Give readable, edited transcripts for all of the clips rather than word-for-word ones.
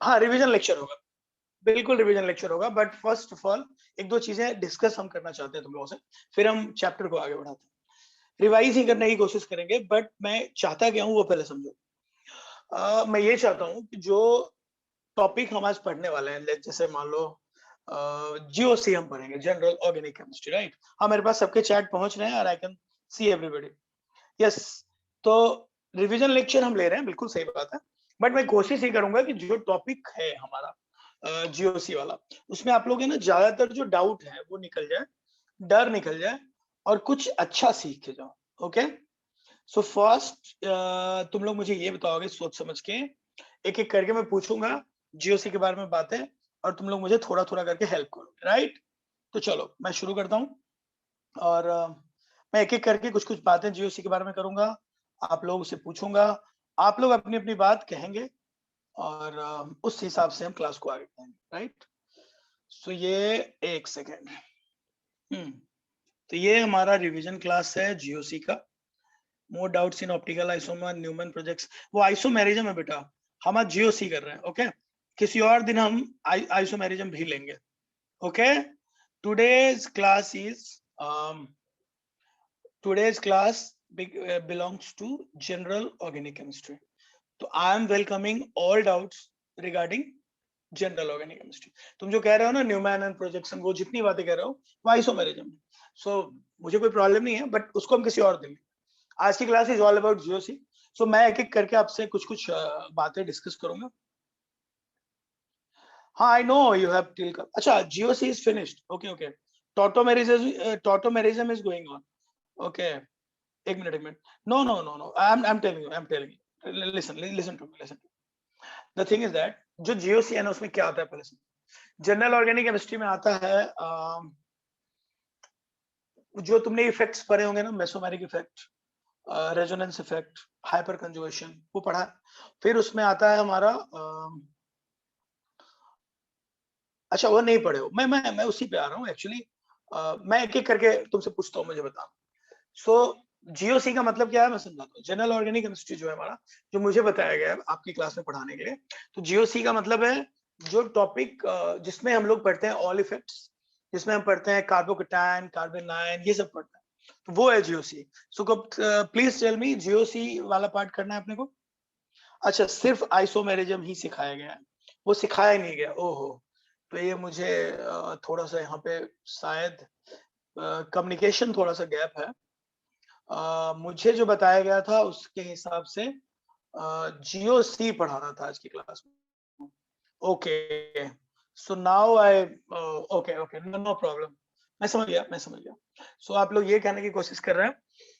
हाँ, revision lecture होगा, बिल्कुल रिवीजन लेक्चर होगा, बट फर्स्ट ऑफ ऑल एक दो चीजें डिस्कस हम करना चाहते हैं तुम लोगों से, फिर हम चैप्टर को आगे बढ़ाते हैं। रिवाइज ही करने की कोशिश करेंगे, बट मैं चाहता क्या हूँ वो पहले समझो। मैं ये चाहता हूँ कि जो टॉपिक हम आज पढ़ने वाले हैं, जैसे मान लो जीओसी हम पढ़ेंगे, जनरल ऑर्गेनिक केमिस्ट्री, राइट? हाँ, मेरे पास सबके चैट पहुंच रहे हैं और I can see everybody. Yes, तो रिवीजन लेक्चर हम ले रहे हैं, बिल्कुल सही बात है, बट मैं कोशिश ही करूंगा कि जो टॉपिक है हमारा जीओसी वाला, उसमें आप लोग है ना ज्यादातर जो डाउट है वो निकल जाए, डर निकल जाए और कुछ अच्छा सीख के जाओ। ओके, सो फर्स्ट तुम लोग मुझे ये बताओगे सोच समझ के, एक एक करके मैं पूछूंगा जीओसी के बारे में बातें, और तुम लोग मुझे थोड़ा थोड़ा करके हेल्प करोगे, राइट? तो चलो मैं शुरू करता हूँ, और मैं एक एक करके कुछ कुछ बातें जीओसी के बारे में करूंगा, आप लोग उसे पूछूंगा, आप लोग अपनी अपनी बात कहेंगे, और उस हिसाब से हम क्लास को आगे बढ़ाएंगे, राइट? सो ये एक सेकेंड, तो ये हमारा रिवीजन क्लास है जीओसी का। More doubts in optical isomer Newman projects, वो आइसोमेरिज्म है बेटा, हम आज जीओसी कर रहे हैं। ओके, किसी और दिन हम आइसोमेरिज्म भी लेंगे। Okay, today's class is today's class belongs to general organic chemistry. तो I am welcoming all doubts regarding general organic chemistry. तुम जो कह रहे हो ना न्यूमैन एंड प्रोजेक्शन, वो जितनी बातें कह रहे हो वो आइसोमेरिज्म है, सो मुझे कोई प्रॉब्लम नहीं है, बट उसको हम किसी और दिन। आज की class is all about GOC, so मैं एक एक करके आपसे कुछ कुछ बातें डिस्कस करूंगा। हाँ, I know you have till, अच्छा GOC is finished, okay okay, tautomerism is going on, okay. एक minute, no no no no, I am telling you, listen to me. The thing is that जो GOC है ना, उसमें क्या आता है पहले से, जनरल ऑर्गेनिक केमिस्ट्री में आता है जो तुमने इफेक्ट्स पढ़े होंगे ना, mesomeric effect, resonance effect, hyper conjugation, वो पढ़ा है। फिर उसमें आता है हमारा अच्छा वो नहीं पढ़े हो, मैं उसी पे आ रहा हूँ एक्चुअली। मैं एक एक करके तुमसे पूछता हूँ, मुझे बताओ। सो जीओसी का मतलब क्या है मैं समझाता हूँ। जनरल ऑर्गेनिक केमिस्ट्री जो है हमारा, जो मुझे बताया गया है आपकी क्लास में पढ़ाने के लिए, तो जीओसी का मतलब है जो टॉपिक जिसमें हम लोग पढ़ते हैं ऑल इफेक्ट्स, जिसमें हम पढ़ते हैं कार्बोकेटायन, कार्बोनाइन, ये सब पढ़ते हैं, तो वो है GOC. So please tell me, GOC वाला पार्ट करना है अपने को? अच्छा, सिर्फ आइसोमेरिज्म ही सिखाया गया है, वो सिखाया नहीं गया, ओहो। तो ये मुझे थोड़ा सा यहाँ पे शायद कम्युनिकेशन थोड़ा सा गैप है। मुझे जो बताया गया था उसके हिसाब से जीओसी पढ़ाना था आज की क्लास में। Okay, so now I, okay okay, no problem, मैं समझ गया। सो आप लोग ये कहने की कोशिश कर रहे हैं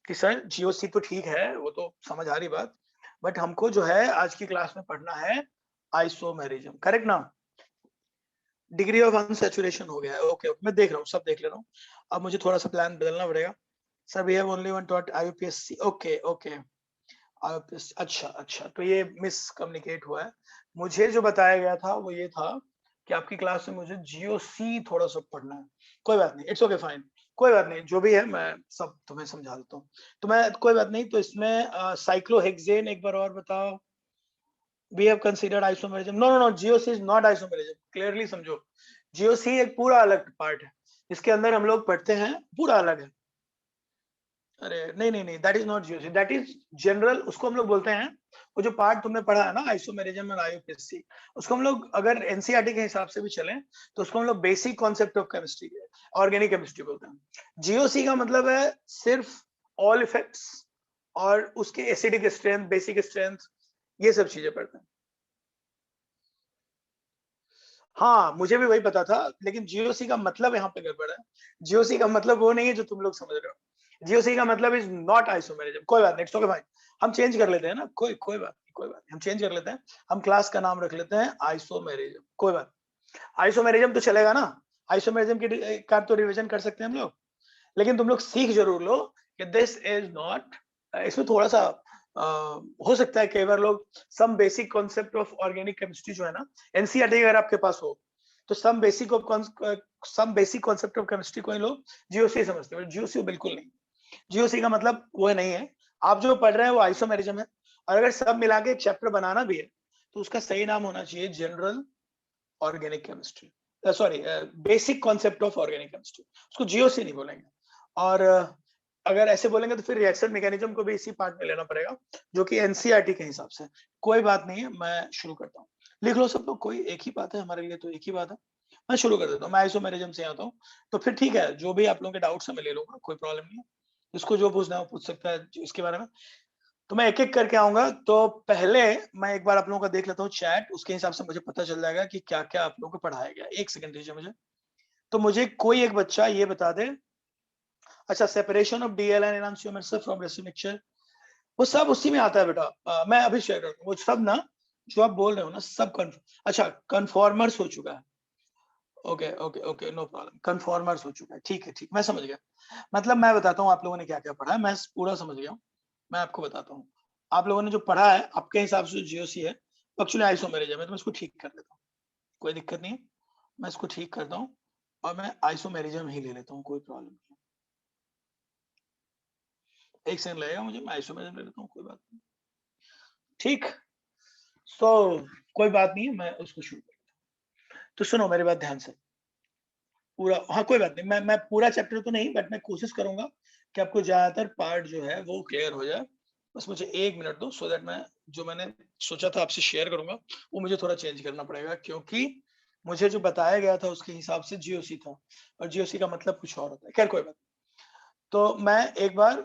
कि सर जीओसी तो ठीक है, वो तो समझ आ रही बात, बट हमको जो है आज की क्लास में पढ़ना है आइसोमेरिज्म, करेक्ट ना? डिग्री ऑफ अनसैचुरेशन हो गया है, ओके ओके, मैं देख रहा हूँ, सब देख ले रहा हूँ। अब मुझे थोड़ा सा प्लान बदलना पड़ेगा। Sir we have only one taught IUPSC, okay okay, IUPSC, अच्छा अच्छा, तो ये मिस कम्युनिकेट हुआ है। मुझे जो बताया गया था वो ये था कि आपकी क्लास में मुझे जीओसी थोड़ा सा पढ़ना है। कोई बात नहीं, इट्स ओके फाइन, कोई बात नहीं, जो भी है मैं सब तुम्हें समझा देता हूँ। तो मैं, कोई बात नहीं, तो इसमें साइक्लोहेक्सेन एक बार और बताओ। we have considered isomerism, no no no, GOC is not isomerism, clearly समझो, GOC एक पूरा अलग पार्ट है, इसके अंदर हम लोग पढ़ते हैं, पूरा अलग है। अरे नहीं नहीं नहीं, that is not GOC, that is general, उसको हम लोग बोलते हैं, वो जो पार्ट तुमने पढ़ा है ना आइसोमेरिज्म और आईयूपीएससी, उसको हम लोग अगर एनसीईआरटी के हिसाब से भी चलें तो उसको हम लोग basic concept of chemistry, organic chemistry बोलते हैं। जीओसी का मतलब है सिर्फ ऑल इफेक्ट्स और उसके एसिडिक स्ट्रेंथ, बेसिक स्ट्रेंथ, ये सब चीजें पढ़ते हैं। हाँ, मुझे भी वही पता था, लेकिन जीओसी का मतलब यहाँ पे गड़बड़ है। जीओसी का मतलब वो नहीं है जो तुम लोग समझ रहे हो। जीओसी का मतलब इज नॉट आइसोमेरिज्म। कोई बात नहीं, इट्स ओके भाई, हम चेंज कर लेते हैं ना, कोई बात नहीं, कोई बात नहीं, हम चेंज कर लेते हैं, हम क्लास का नाम रख लेते हैं आइसोमेरिज्म, कोई बात। आइसोमेरिज्म तो चलेगा ना, आइसोमेरिज्म की का तो रिवीजन कर सकते हैं हम लोग, लेकिन तुम लोग सीख जरूर लो कि दिस इज नॉट, इसमें थोड़ा सा हो सकता है कई बार लोग some basic concept of organic chemistry जो है ना, एनसीईआरटी अगर आपके पास हो तो some basic concept of chemistry को ही लोग जीओसी समझते हैं, जीओसी बिल्कुल नहीं। जीओसी का मतलब वो नहीं है, आप जो पढ़ रहे हैं वो आइसोमेरिज्म है, और अगर सब मिला के एक चैप्टर बनाना भी है तो उसका सही नाम होना चाहिए general organic chemistry, sorry basic concept of organic chemistry, उसको जीओसी नहीं बोलेंगे। और अगर ऐसे बोलेंगे तो फिर रिएक्शन मैकेनिज्म को भी इसी पार्ट में लेना पड़ेगा, जो कि एनसीईआरटी के हिसाब से। कोई बात नहीं है, मैं शुरू करता हूँ। लिख लो सब लोग, कोई एक ही बात है हमारे लिए, तो एक ही बात है। मैं शुरू कर देता हूँ, मैं आइसोमेरिज्म से आता हूँ। तो फिर ठीक है, जो भी आप लोगों के डाउट्स है मैं ले लूंगा, कोई प्रॉब्लम नहीं है। इसको जो पूछना है वो पूछ सकता है इसके बारे में। तो मैं एक-एक करके आऊँगा। तो पहले मैं एक बार आप लोगों का देख लेता हूँ चैट, उसके हिसाब से मुझे पता चल जाएगा कि क्या-क्या आप लोगों को पढ़ाया गया। 1 सेकंड दीजिए मुझे। तो मुझे कोई एक बच्चा ये बता दे, अच्छा separation of DLN enantiomer from racemic mixture, वो सब उसी में आता है बेटा। मैं अभी शेयर करता हूँ वो सब ना, जो आप बोल रहे हो ना सब अच्छा कन्फॉर्मर्स हो चुका है। Okay okay okay, no problem, conformers हो चुका है, ठीक है ठीक, मैं समझ गया। मतलब मैं बताता हूँ आप लोगों ने क्या-क्या पढ़ा है, मैं पूरा समझ गया हूँ। मैं आपको बताता हूँ। आप लोगों ने जो पढ़ा है, आपके हिसाब से जीओसी है, एक्चुअली आइसोमेरिज्म है, तो मैं इसको ठीक कर देता हूँ। कोई दिक्कत नहीं है, मैं इसको ठीक करता हूँ और मैं आइसोमेरिज्म ही ले लेता हूँ, कोई प्रॉब्लम नहीं है। 1 सेकंड लगेगा मुझे, मैं आइसोमेरिज्म ले लेता हूँ, कोई बात नहीं। ठीक, सो कोई बात नहीं है, मैं उसको शुरू करता हूँ। तो सुनो मेरी बात ध्यान से। पूरा, हाँ, कोई बात नहीं, मैं पूरा चैप्टर तो नहीं, बट मैं कोशिश करूँगा कि आपको ज़्यादातर पार्ट जो है वो क्लियर हो जाए। बस मुझे 1 मिनट दो, सो दैट मैं जो मैंने सोचा था आपसे शेयर करूँगा, वो मुझे थोड़ा चेंज करना पड़ेगा, क्योंकि मुझे जो बताया गया था उसके हिसाब से जीओसी था और जीओसी का मतलब कुछ और होता है। खैर कोई बात नहीं। तो मैं एक बार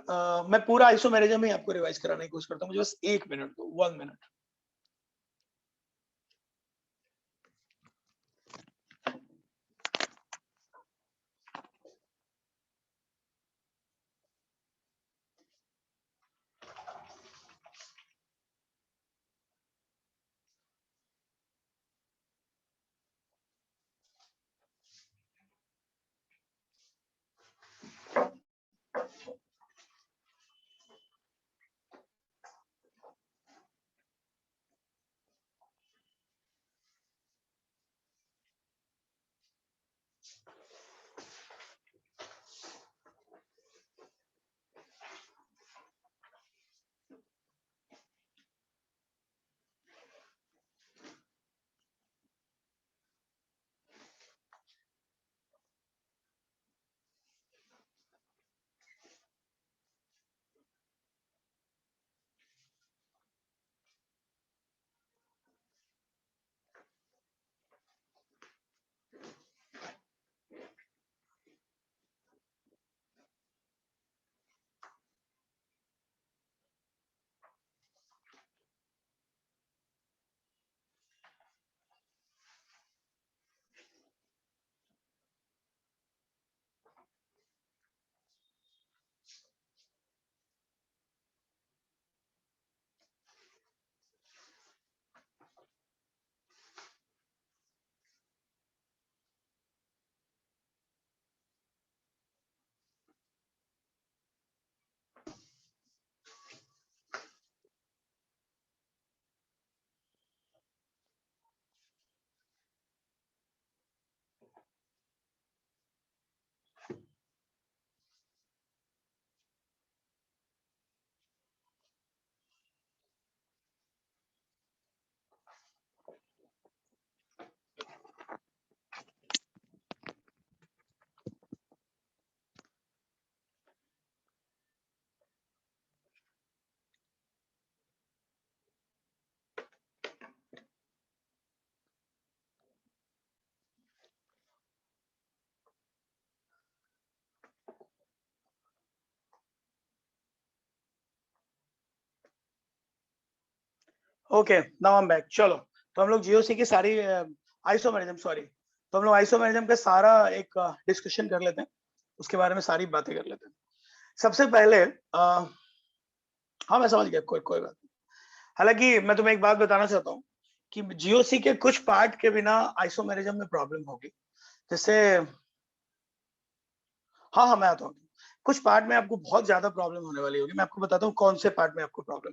मैं पूरा आइसोमेरिज्म ही आपको रिवाइज़ कराने की कोशिश करता हूँ। मुझे बस 1 मिनट दो, 1 minute. Okay, now I am back. चलो, तो हम लोग जीओसी की सारी आइसोमेरिज्म, सॉरी, तो हम लोग आइसोमेरिज्म का सारा एक डिस्कशन कर लेते हैं, उसके बारे में सारी बातें कर लेते हैं। सबसे पहले हाँ, मैं समझ गया, कोई कोई बात नहीं। हालांकि मैं तुम्हें एक बात बताना चाहता हूँ कि जीओसी के कुछ पार्ट के बिना आइसोमेरिज्म में प्रॉब्लम होगी। जैसे हाँ हाँ, मैं आता हूँ। कुछ पार्ट में आपको बहुत ज्यादा प्रॉब्लम होने वाली होगी। मैं आपको बताता हूँ कौन से पार्ट में आपको प्रॉब्लम।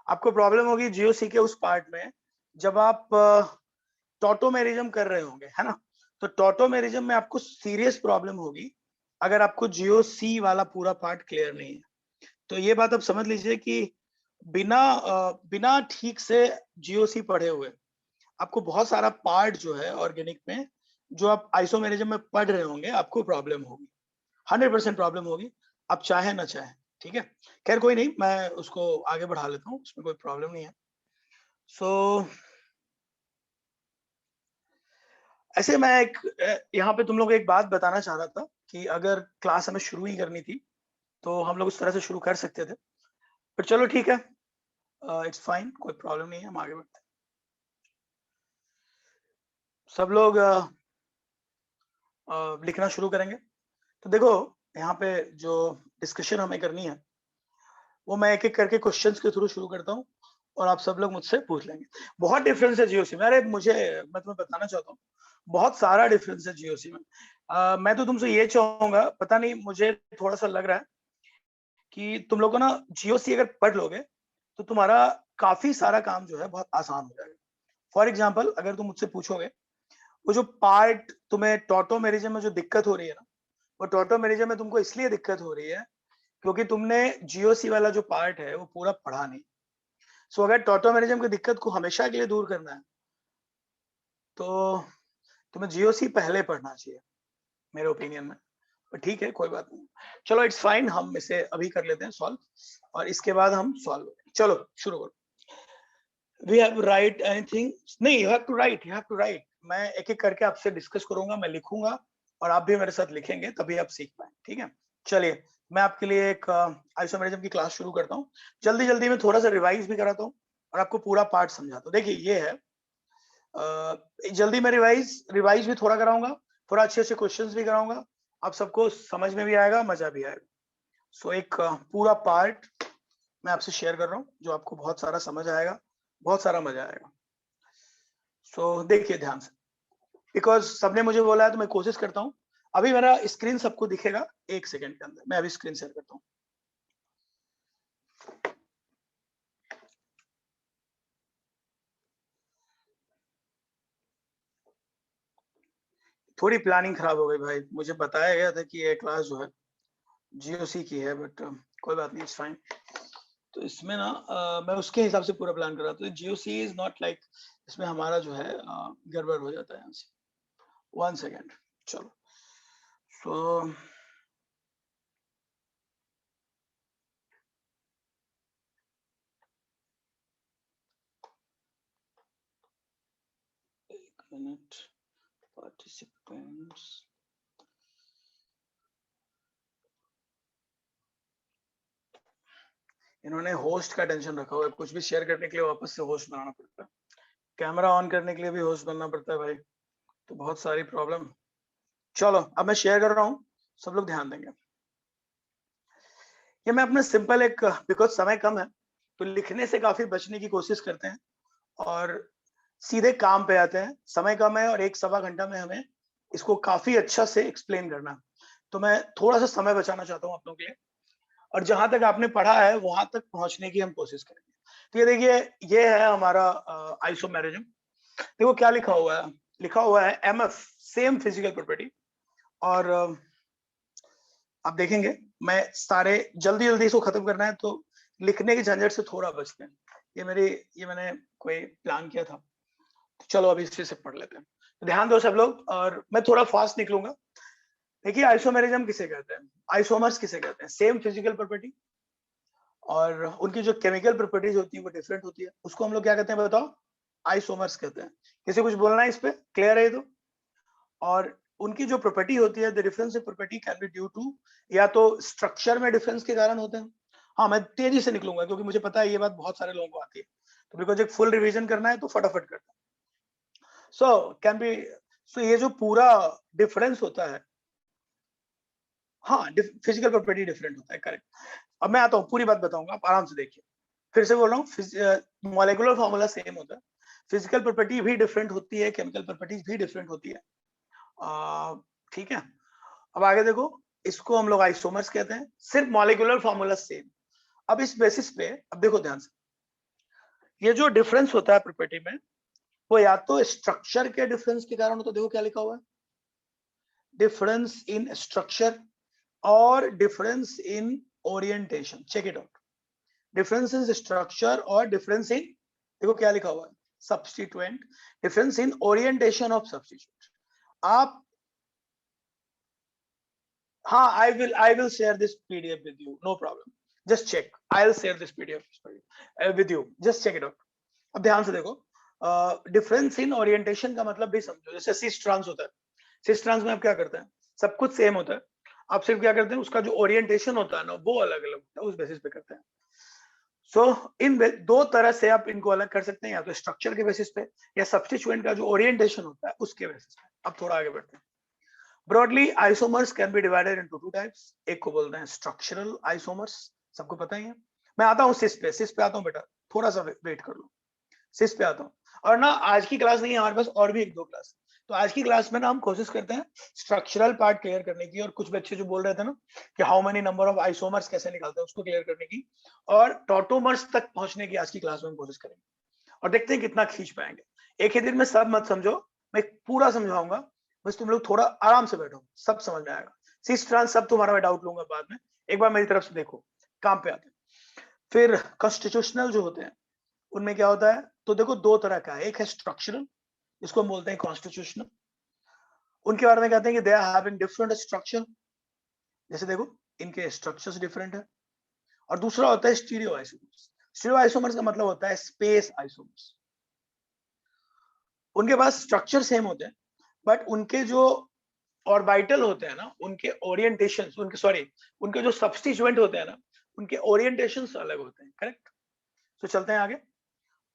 आपको प्रॉब्लम होगी जीओसी के उस पार्ट में जब आप टॉटोमेरिज्म कर रहे होंगे, है ना। तो टॉटोमेरिज्म में आपको सीरियस प्रॉब्लम होगी अगर आपको जीओसी वाला पूरा पार्ट क्लियर नहीं है। तो ये बात आप समझ लीजिए कि बिना ठीक से जीओसी पढ़े हुए आपको बहुत सारा पार्ट जो है ऑर्गेनिक में, जो आप आइसोमेरिज्म में पढ़ रहे होंगे, आपको प्रॉब्लम होगी, 100% प्रॉब्लम होगी, आप चाहे ना चाहे। ठीक है, खैर कोई नहीं, मैं उसको आगे बढ़ा लेता हूँ, उसमें कोई प्रॉब्लम नहीं है। सो ऐसे मैं एक यहाँ पे तुम लोग एक बात बताना चाह रहा था कि अगर क्लास हमें शुरू ही करनी थी तो हम लोग उस तरह से शुरू कर सकते थे, पर चलो ठीक है, इट्स फाइन, कोई प्रॉब्लम नहीं है, हम आगे बढ़ते हैं। सब लोग लिखना शुरू करेंगे। तो देखो यहाँ पे जो डिस्कशन हमें करनी है वो मैं एक एक करके क्वेश्चंस के थ्रू शुरू करता हूँ और आप सब लोग मुझसे पूछ लेंगे। बहुत डिफरेंस है जीओसी में, अरे मैं तुम्हें बताना चाहता हूँ, बहुत सारा डिफरेंस है जीओसी में। मैं तो तुमसे ये चाहूंगा, पता नहीं मुझे थोड़ा सा लग रहा है कि तुम लोग को ना जीओसी अगर पढ़ लोगे तो तुम्हारा काफी सारा काम जो है बहुत आसान हो जाएगा। फॉर एग्जाम्पल अगर तुम मुझसे पूछोगे वो जो पार्ट तुम्हें टॉटोमेरिज्म में जो दिक्कत हो रही है ना, वो टॉटोमेरिज्म में तुमको इसलिए दिक्कत हो रही है क्योंकि तुमने जीओसी वाला जो पार्ट है वो पूरा पढ़ा नहीं। सो अगर टॉटोमेरिज्म की दिक्कत को हमेशा के लिए दूर करना है तो तुम्हें जीओसी पहले पढ़ना चाहिए मेरे ओपिनियन में, पर ठीक है कोई बात नहीं, चलो इट्स फाइन, हम इसे अभी कर लेते हैं सॉल्व और इसके बाद हम सॉल्व, चलो शुरू करो। We have write anything? नहीं, you have to write, you have to write. मैं एक एक करके आपसे डिस्कस करूंगा, मैं लिखूंगा और आप भी मेरे साथ लिखेंगे, तभी आप सीख पाए। ठीक है, चलिए मैं आपके लिए एक आइसोमेरिज्म की क्लास शुरू करता हूँ। जल्दी जल्दी में थोड़ा सा रिवाइज भी कराता हूँ और आपको पूरा पार्ट समझाता हूँ। देखिए ये है, जल्दी में रिवाइज भी थोड़ा कराऊंगा, थोड़ा अच्छे अच्छे क्वेश्चंस भी कराऊंगा, आप सबको समझ में भी आएगा, मजा भी आएगा। सो एक पूरा पार्ट मैं आपसे शेयर कर रहा हूँ जो आपको बहुत सारा समझ आएगा, बहुत सारा मजा आएगा। सो देखिए ध्यान से, बिकॉज सबने मुझे बोला है तो मैं कोशिश करता हूँ। अभी मेरा स्क्रीन सबको दिखेगा 1 सेकंड के अंदर, मैं अभी स्क्रीन शेयर करता हूँ। थोड़ी प्लानिंग खराब हो गई भाई, मुझे बताया गया था कि ये क्लास जो है जीओसी की है, बट कोई बात नहीं, इट्स फाइन। तो इसमें ना मैं उसके हिसाब से पूरा प्लान कर रहा था। जीओसी इज नॉट लाइक, इसमें हमारा जो है गड़बड़ हो जाता है यहाँ से। 1 सेकंड, चलो। सो एक मिनट, पार्टिसिपेंट्स, इन्होंने होस्ट का टेंशन रखा हुआ है, कुछ भी शेयर करने के लिए वापस से होस्ट बनाना पड़ता है, कैमरा ऑन करने के लिए भी होस्ट बनना पड़ता है भाई, तो बहुत सारी प्रॉब्लम। चलो अब मैं शेयर कर रहा हूँ, सब लोग ध्यान देंगे। ये मैं अपना सिंपल एक, बिकॉज समय कम है तो लिखने से काफी बचने की कोशिश करते हैं और सीधे काम पे आते हैं। समय कम है और 1-1.25 घंटा में हमें इसको काफी अच्छा से एक्सप्लेन करना है, तो मैं थोड़ा सा समय बचाना चाहता हूँ आप लोगों के लिए और जहां तक आपने पढ़ा है वहां तक पहुंचने की हम कोशिश करेंगे। तो ये देखिए, ये है हमारा आइसोमेरिज्म। देखो क्या लिखा हुआ है, लिखा हुआ है एमएफ, सेम फिजिकल प्रॉपर्टी। और आप देखेंगे मैं सारे जल्दी जल्दी इसको खत्म करना है तो लिखने की झंझट से थोड़ा बचते हैं। ये मैंने कोई प्लान किया था, तो चलो अभी इसी से पढ़ लेते हैं। तो ध्यान दो सब लोग, और मैं थोड़ा फास्ट निकलूंगा। देखिए आइसोमेरिज्म किसे कहते हैं, आइसोमर्स किसे कहते हैं? सेम फिजिकल प्रॉपर्टी और उनकी जो केमिकल प्रॉपर्टीज होती है वो डिफरेंट होती है, उसको हम लोग क्या कहते हैं बताओ? आइसोमर्स कहते हैं। किसी कुछ बोलना है इस पे, क्लियर है? तो और उनकी जो प्रॉपर्टी होती है, the difference in property can be due to, या तो स्ट्रक्चर में डिफरेंस के कारण होते हैं। हाँ मैं तेजी से निकलूंगा क्योंकि मुझे पता है ये बात बहुत सारे लोगों को आती है, तो बिकॉज एक फुल रिवीजन करना है तो फटाफट करता है। सो कैन बी, सो ये जो पूरा डिफरेंस होता है, हाँ फिजिकल प्रॉपर्टी डिफरेंट होता है, करेक्ट। अब मैं आता हूँ, पूरी बात बताऊंगा, आप आराम से देखिए। फिर से बोल रहा हूँ, मॉलिक्यूलर फॉर्मूला सेम होता है, फिजिकल प्रॉपर्टी भी डिफरेंट होती है, केमिकल प्रॉपर्टीज भी डिफरेंट होती है। ठीक है, अब आगे देखो, इसको हम लोग आइसोमर्स कहते हैं, सिर्फ मॉलिक्यूलर फॉर्मूला सेम। अब इस बेसिस पे अब देखो ध्यान से, ये जो डिफरेंस होता है प्रॉपर्टी में, वो या तो स्ट्रक्चर के डिफरेंस के कारण होता है, देखो क्या लिखा हुआ है, डिफरेंस इन स्ट्रक्चर और difference in orientation. Check it out, difference in structure और डिफरेंस इन, देखो क्या लिखा हुआ है, substituent, difference in orientation of substituent. आप, हाँ, I will share this PDF with you, no problem, just check, I'll share this PDF with you, just check it out। अब ध्यान से देखो, डिफरेंस इन ओरिएंटेशन का मतलब भी समझो। जैसे सिस ट्रांस होता है, सिस ट्रांस में आप क्या करते हैं, सब कुछ सेम होता है, आप सिर्फ क्या करते हैं, उसका जो ओरिएंटेशन होता है ना वो अलग अलग होता है, उस बेसिस पे करते हैं। सो इन दो तरह से आप इनको अलग कर सकते हैं, या तो स्ट्रक्चर के बेसिस पे या सब्स्टिट्यूएंट का जो ओरिएंटेशन होता है उसके बेसिस पे। अब थोड़ा आगे बढ़ते हैं। Broadly isomers can B divided into two types. एक को बोलते हैं स्ट्रक्चरल आइसोमर्स, सबको पता ही है। मैं आता हूँ सिस पे आता हूँ बेटा, थोड़ा सा वेट कर लो, सिस पे आता हूँ। और ना आज की क्लास नहीं है हमारे पास, और भी एक दो क्लास, तो आज की क्लास में ना हम कोशिश करते हैं स्ट्रक्चरल पार्ट क्लियर करने की, और कुछ बच्चे जो बोल रहे थे ना कि how many number of isomers कैसे निकालते हैं उसको क्लियर करने की, और टॉटोमर्स तक पहुंचने की आज की क्लास में हम कोशिश करेंगे, और देखते हैं कितना खींच पाएंगे। एक ही दिन में सब मत समझो, मैं पूरा समझाऊंगा, बस तुम लोग थोड़ा आराम से बैठो, सब समझ में आएगा। सिस ट्रांस सब तुम्हारा मैं डाउट लूंगा बाद में, एक बार मेरी तरफ से देखो, काम पे आते हैं। फिर कॉन्स्टिट्यूशनल जो होते हैं उनमें क्या होता है, तो देखो दो तरह का है, एक है स्ट्रक्चरल, इसको हम बोलते हैं कॉन्स्टिट्यूशनल, उनके बारे में कहते हैं कि they are having different structure, जैसे देखो इनके स्ट्रक्चर्स डिफरेंट है। और दूसरा होता है स्टीरियो आइसोमर्स। स्टीरियो आइसोमर्स का मतलब होता है स्पेस आइसोमर्स, उनके पास स्ट्रक्चर सेम होते हैं बट उनके जो ऑर्बिटल होते हैं ना, उनके ओरिएंटेशन, उनके जो सब्स्टिट्यूएंट होते हैं ना, उनके ओरिएंटेशन अलग होते हैं, करेक्ट। तो चलते हैं आगे।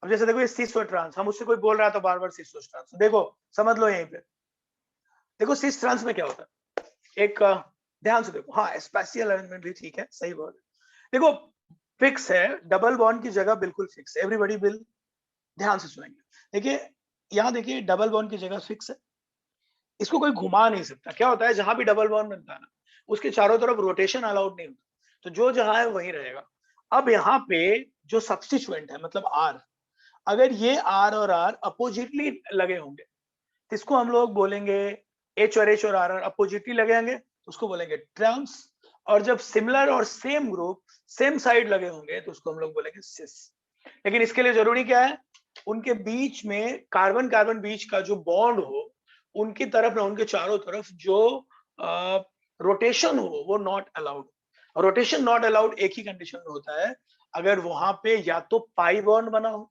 अब जैसे देखो ये सिस और ट्रांस, हम उससे कोई बोल रहा था बार बार सिस और ट्रांस, देखो समझ लो यहीं पे, देखो सिस ट्रांस में क्या होता है, एक ध्यान से देखो, हाँ स्पेशियल अरेंजमेंट भी ठीक है, सही बोल, देखो फिक्स है, डबल बॉन्ड की जगह बिल्कुल फिक्स है, एवरीबॉडी विल ध्यान से सुनेंगे। देखिए यहाँ देखिए डबल बॉन्ड की जगह फिक्स है, इसको कोई घुमा नहीं सकता। क्या होता है, जहां भी डबल बॉन्ड बनता है ना, उसके चारों तरफ रोटेशन अलाउड नहीं होता, तो जो जहां है वहीं रहेगा। अब यहाँ पे जो सब्स्टिट्यूएंट है मतलब आर, अगर ये आर और आर अपोजिटली लगे होंगे तो इसको हम लोग बोलेंगे, एच और आर अपोजिटली लगे होंगे तो उसको बोलेंगे ट्रांस, और जब सिमिलर और सेम ग्रुप सेम साइड लगे होंगे तो उसको हम लोग बोलेंगे सिस। लेकिन इसके लिए जरूरी क्या है, उनके बीच में कार्बन कार्बन बीच का जो बॉन्ड हो, उनकी तरफ ना उनके चारों तरफ जो रोटेशन हो वो not allowed. Rotation not allowed एक ही कंडीशन में होता है, अगर वहां पे या तो पाई बॉन्ड बना हो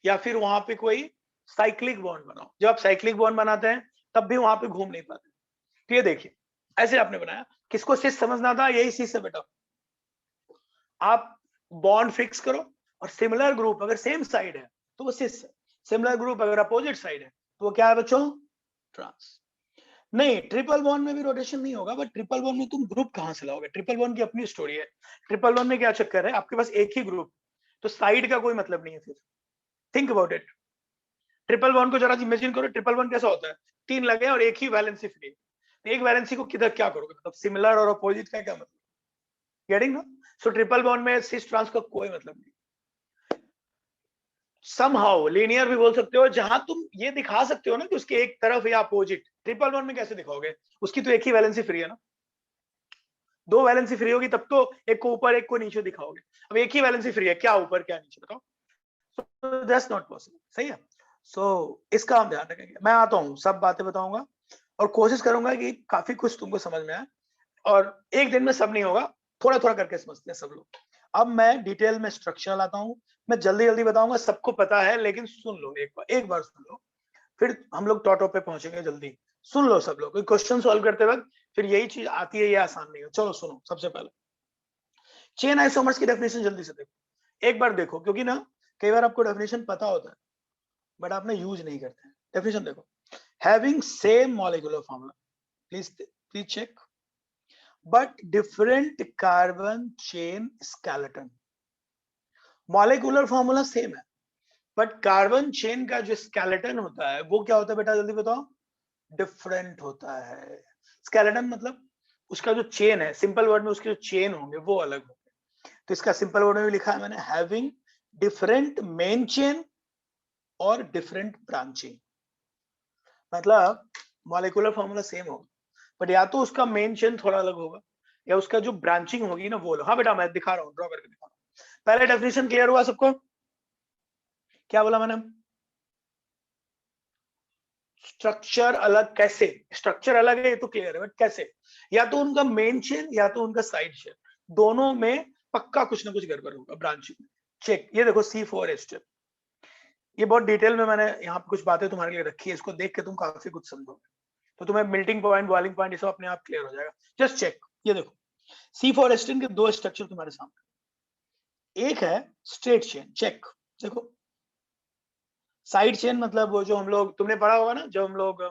या फिर वहां पे कोई साइक्लिक बॉन्ड बना हो। जब आप साइक्लिक बॉन्ड बनाते हैं तब भी वहां पे घूम नहीं पाते। तो ये देखिए ऐसे आपने बनाया, किसको सिस समझना था, यही सिस है बेटा। आप बॉन्ड फिक्स करो और सिमिलर ग्रुप अगर सेम साइड है तो वो सिस है, सिमिलर ग्रुप अगर अपोजिट साइड है तो वो क्या है बच्चों, ट्रांस। नहीं, ट्रिपल बॉन्ड में भी रोटेशन नहीं होगा, बट ट्रिपल बॉन्ड में तुम ग्रुप कहां से लाओगे, ट्रिपल बॉन्ड की अपनी स्टोरी है। ट्रिपल बॉन्ड में क्या चक्कर है, आपके पास एक ही ग्रुप, तो साइड का कोई मतलब नहीं है फिर। Think about it, triple bond को जरा इमेजिन करो, ट्रिपल बॉन्ड कैसा होता है, तीन लगे और एक ही वैलेंसी फ्री, एक वैलेंसी को किधर क्या करोगे, मतलब सिमिलर और अपोजिट का क्या मतलब, गेटिंग ना। सो ट्रिपल बॉन्ड में सिस ट्रांस का कोई मतलब नहीं। समहाउ लीनियर भी बोल सकते हो, जहां तुम ये दिखा सकते हो ना कि उसके एक तरफ या अपोजिट, ट्रिपल बॉन्ड में कैसे दिखाओगे, उसकी तो एक ही वैलेंसी फ्री है ना, दो वैलेंसी फ्री होगी तब तो एक को ऊपर एक को नीचे दिखाओगे, अब एक ही वैलेंसी फ्री है, क्या ऊपर क्या नीचे बताओ, सो दैट्स नॉट पॉसिबल, सही है। सो इसका हम ध्यान रखेंगे, मैं आता हूँ सब बातें बताऊंगा और कोशिश करूंगा कि काफी कुछ तुमको समझ में आए, और एक दिन में सब नहीं होगा, थोड़ा थोड़ा करके समझते हैं सब लोग। अब मैं डिटेल में स्ट्रक्चर लाता हूँ, मैं जल्दी जल्दी बताऊंगा, सबको पता है लेकिन सुन लो, एक बार सुन लो, फिर हम लोग टॉप पे पहुंचेंगे जल्दी। सुन लो सब लोग, क्वेश्चन सॉल्व करते वक्त फिर यही चीज आती है, ये आसान नहीं है। चलो सुनो, सबसे पहले चेन आइसोमर्स की डेफिनेशन जल्दी से देखो, एक बार देखो, क्योंकि ना कई बार आपको डेफिनेशन पता होता है बट आपने यूज नहीं करते हैं। डेफिनेशन देखो, having same molecular formula, please check, but different carbon chain skeleton। Molecular formula same है बट कार्बन चेन का जो स्केलेटन होता है वो क्या होता है बेटा, जल्दी बताओ, डिफरेंट होता है। स्केलेटन मतलब उसका जो चेन है, सिंपल वर्ड में उसके जो चेन होंगे वो अलग होंगे, तो इसका सिंपल वर्ड में भी लिखा है मैंने, हैविंग डिफरेंट मेन चेन और डिफरेंट ब्रांचिंग। मतलब मॉलिक्यूलर फॉर्मूला सेम होगा बट या तो उसका मेन चेन थोड़ा अलग होगा या उसका जो ब्रांचिंग होगी ना वो अलग। हाँ बेटा मैं दिखा रहा हूँ, ड्रॉ करके दिखा रहा हूँ। पहले डेफिनेशन क्लियर हुआ सबको? क्या बोला मैंने? स्ट्रक्चर अलग कैसे? स्ट्रक्चर अलग है ये तो क्लियर है, बट कैसे? या तो उनका मेन चेन या तो उनका साइड चेन, दोनों में पक्का कुछ ना कुछ गड़बड़ होगा ब्रांचिंग में। चेक, ये देखो C4 एस्टर, ये बहुत डिटेल में मैंने यहाँ पे कुछ बातें तुम्हारे लिए रखी है, इसको देख के तुम काफी कुछ समझोगे, तो तुम्हें मेल्टिंग पॉइंट, बॉइलिंग पॉइंट ये सब अपने आप क्लियर हो जाएगा। जस्ट चेक, ये देखो C4 एस्टर के दो स्ट्रक्चर तुम्हारे सामने, एक है स्ट्रेट चेन, चेक देखो। साइड चेन मतलब वो जो हम लोग, तुमने पढ़ा होगा ना जब हम लोग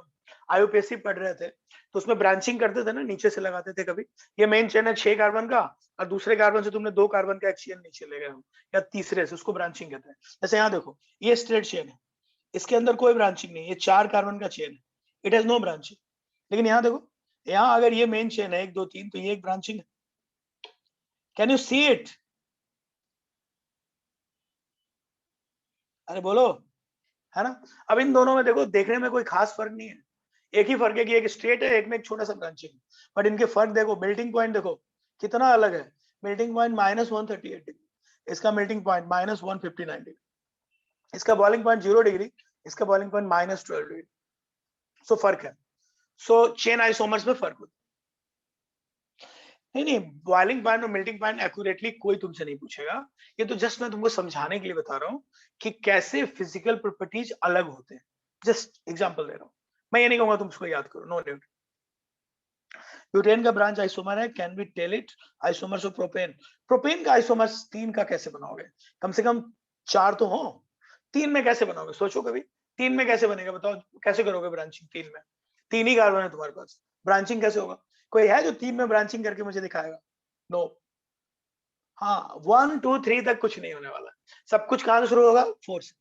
आईयूपीएससी पढ़ रहे थे, तो उसमें ब्रांचिंग करते थे ना, नीचे से लगाते थे कभी। ये मेन चेन है 6 कार्बन का, और दूसरे कार्बन से तुमने 2 कार्बन का एक चेन नीचे ले गए हो, या तीसरे से, उसको ब्रांचिंग कहते हैं। जैसे यहाँ देखो, ये स्ट्रेट चेन है, इसके अंदर कोई ब्रांचिंग नहीं, ये 4 कार्बन का चेन है, इट हैज नो ब्रांचिंग। लेकिन यहाँ देखो, यहाँ अगर ये मेन चेन है 1 2 3, तो ये एक ब्रांचिंग है। Can you see it? अरे बोलो, है ना? अब इन दोनों में देखो, देखने में कोई खास फर्क नहीं है, एक ही फर्क है कि एक स्ट्रेट है, एक में एक छोटा सा ब्रांचिंग, बट इनके फर्क देखो, मेल्टिंग पॉइंट देखो कितना अलग है। मेल्टिंग पॉइंट -138 डिग्री, इसका मेल्टिंग पॉइंट -159 डिग्री, इसका बॉइलिंग पॉइंट 0 डिग्री, इसका बॉइलिंग पॉइंट -12 डिग्री। सो फर्क है। सो चेन आइसोमर्स में फर्क होता है। नहीं, बॉइलिंग पॉइंट और मेल्टिंग पॉइंट एक्यूरेटली कोई तुमसे नहीं पूछेगा, ये तो जस्ट मैं तुमको समझाने के लिए बता रहा हूँ कि कैसे फिजिकल प्रॉपर्टीज अलग होते हैं। जस्ट एग्जांपल दे रहा हूँ, मैं ये नहीं कहूंगा तुम उसको याद करो, नो नीड। ब्यूटेन का ब्रांच आइसोमर है, can be tell it isomers of propane. Propane का आइसोमर्स 3 का कैसे बनाओगे? कम से कम 4 तो हो, 3 में कैसे बनाओगे? सोचो कभी, 3 में कैसे बनेगा बताओ, कैसे करोगे ब्रांचिंग 3 में? 3 ही कार्बन है तुम्हारे पास, ब्रांचिंग कैसे होगा? कोई है जो 3 में ब्रांचिंग करके मुझे दिखाएगा? नो। हाँ, 1 2 3 तक कुछ नहीं होने वाला, सब कुछ कहां से शुरू होगा? 4 से।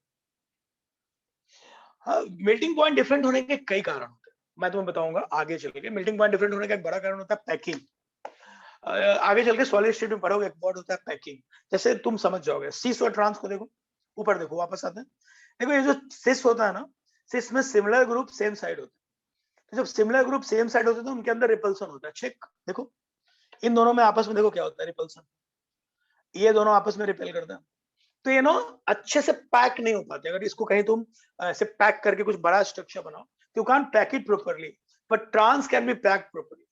हाँ, मेल्टिंग पॉइंट डिफरेंट होने के कई कारण होते हैं, मैं तुम्हें बताऊंगा आगे चल के। मेल्टिंग पॉइंट डिफरेंट होने का एक बड़ा कारण होता है पैकिंग। आगे चल के सॉलिड स्टेट में पढ़ोगे, एक वर्ड होता है पैकिंग, जैसे तुम समझ जाओगे। सिस और ट्रांस को देखो, ऊपर देखो, वापस आते हैं। देखो ये जो सिस होता है ना, सिस में सिमिलर ग्रुप सेम साइड होते हैं, तो जब सिमिलर ग्रुप सेम साइड होते हैं तो उनके अंदर रिपल्सन होता है। चेक देखो, इन दोनों में आपस में देखो क्या होता है, रिपल्सन, ये दोनों आपस में रिपेल करते हैं, तो ये ना अच्छे से पैक नहीं हो पाते। अगर इसको कहीं तुम ऐसे पैक करके कुछ बड़ा स्ट्रक्चर बनाओ, तो you can't pack it properly, but trans can be packed properly,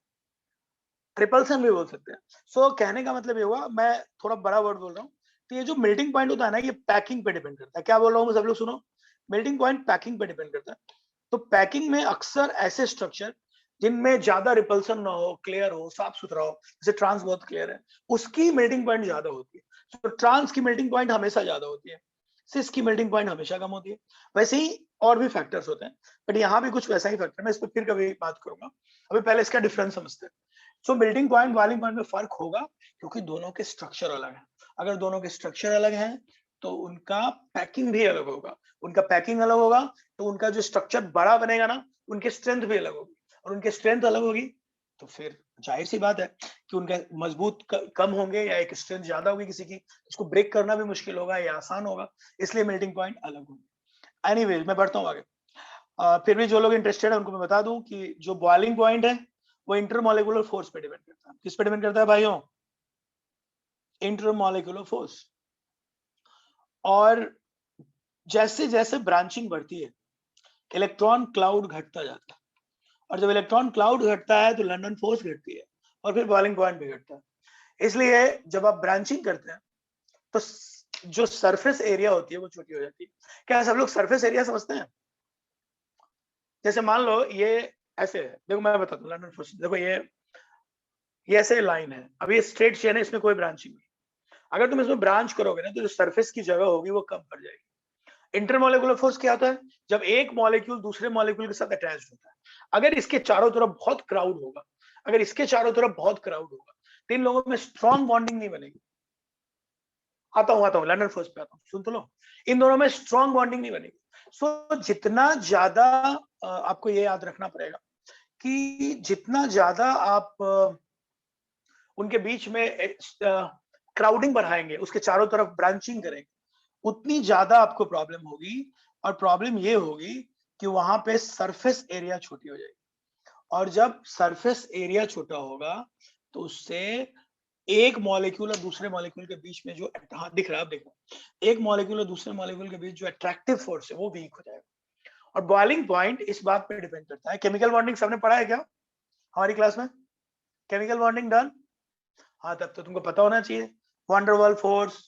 repulsion भी बोल सकते हैं। सो कहने का मतलब ये हुआ, मैं थोड़ा बड़ा वर्ड बोल रहा हूँ, तो ये जो मेल्टिंग पॉइंट होता है ना, ये पैकिंग पे डिपेंड करता है। क्या बोल रहा हूँ मैं, सब लोग सुनो, मेल्टिंग पॉइंट पैकिंग पे डिपेंड करता है। तो पैकिंग में अक्सर ऐसे स्ट्रक्चर जिनमें ज्यादा रिपल्सन ना हो, क्लियर हो, साफ सुथरा हो, जैसे ट्रांस बहुत क्लियर है, उसकी मेल्टिंग पॉइंट ज्यादा होती है। तो ट्रांस की मेल्टिंग पॉइंट हमेशा ज्यादा होती है, सिस की मेल्टिंग पॉइंट हमेशा कम होती है। वैसे ही और भी फैक्टर्स होते हैं, बट यहाँ भी कुछ वैसा ही फैक्टर, मैं इस पर फिर कभी बात करूंगा। अभी पहले इसका डिफरेंस समझते हैं। सो मेल्टिंग पॉइंट, बॉइलिंग पॉइंट में फर्क होगा, क्योंकि दोनों के स्ट्रक्चर अलग है। अगर दोनों के स्ट्रक्चर अलग हैं, तो उनका पैकिंग भी अलग होगा। उनका पैकिंग अलग होगा, तो उनका जो स्ट्रक्चर बड़ा बनेगा ना, उनकी स्ट्रेंथ भी अलग होगी, और उनकी स्ट्रेंथ अलग होगी, तो फिर जाहिर सी बात है कि उनके मजबूत कम होंगे, या एक स्ट्रेंथ ज्यादा होगी किसी की, उसको ब्रेक करना भी मुश्किल होगा या आसान होगा, इसलिए मेल्टिंग पॉइंट अलग होंगे। एनीवेज, मैं बढ़ता हूँ आगे। फिर भी जो लोग इंटरेस्टेड है उनको मैं बता दूं कि जो बॉइलिंग पॉइंट है वो इंटरमोलिकुलर फोर्स पे डिपेंड करता है। किस पे डिपेंड करता है भाइयों? Intermolecular force. और जैसे जैसे ब्रांचिंग बढ़ती है, इलेक्ट्रॉन क्लाउड घटता जाता है, और जब इलेक्ट्रॉन क्लाउड घटता है तो लंडन फोर्स घटती है, और फिर बॉइलिंग पॉइंट भी घटता है। इसलिए जब आप ब्रांचिंग करते हैं, तो जो सरफेस एरिया होती है वो छोटी हो जाती है। क्या सब लोग सरफेस एरिया समझते हैं? जैसे मान लो ये ऐसे है, देखो मैं बताता हूँ लंडन फोर्स। देखो ये ऐसे लाइन है, अब ये स्ट्रेट चेन है, इसमें कोई ब्रांचिंग नहीं। अगर तुम इसमें ब्रांच करोगे ना, तो जो सरफेस की जगह होगी वो कम पड़ जाएगी। इंटरमोलिकुलर फोर्स क्या होता है? जब एक मॉलिक्यूल दूसरे मॉलिक्यूल के साथ अटैच होता है, अगर इसके चारों तरफ बहुत क्राउड होगा, अगर इसके चारों तरफ बहुत क्राउड होगा, तो इन लोगों में स्ट्रॉन्ग बॉन्डिंग नहीं बनेगी। आता हूँ लंडन फोर्स पे आता हूँ, सुन तो लो। इन दोनों में स्ट्रॉन्ग बॉन्डिंग नहीं बनेगी। सो जितना ज्यादा आपको ये याद रखना पड़ेगा कि जितना ज्यादा आप उनके बीच में क्राउडिंग बढ़ाएंगे, उसके चारों तरफ ब्रांचिंग करेंगे, उतनी ज्यादा आपको प्रॉब्लम होगी। और प्रॉब्लम ये होगी कि वहां पे सरफेस एरिया छोटी हो जाएगी, और जब सरफेस एरिया छोटा होगा, तो उससे एक मॉलिक्यूल और दूसरे मॉलिक्यूल के बीच में जो, हाँ दिख रहा है, आप देखो, एक मॉलिक्यूल और दूसरे मॉलिक्यूल के बीच जो अट्रैक्टिव फोर्स है वो वीक हो जाएगा। और बॉइलिंग पॉइंट इस बात पे डिपेंड करता है, केमिकल बॉन्डिंग सबने पढ़ा है क्या हमारी क्लास में? Chemical bonding done? हाँ, तब तो तुमको पता होना चाहिए। Van der Waals force,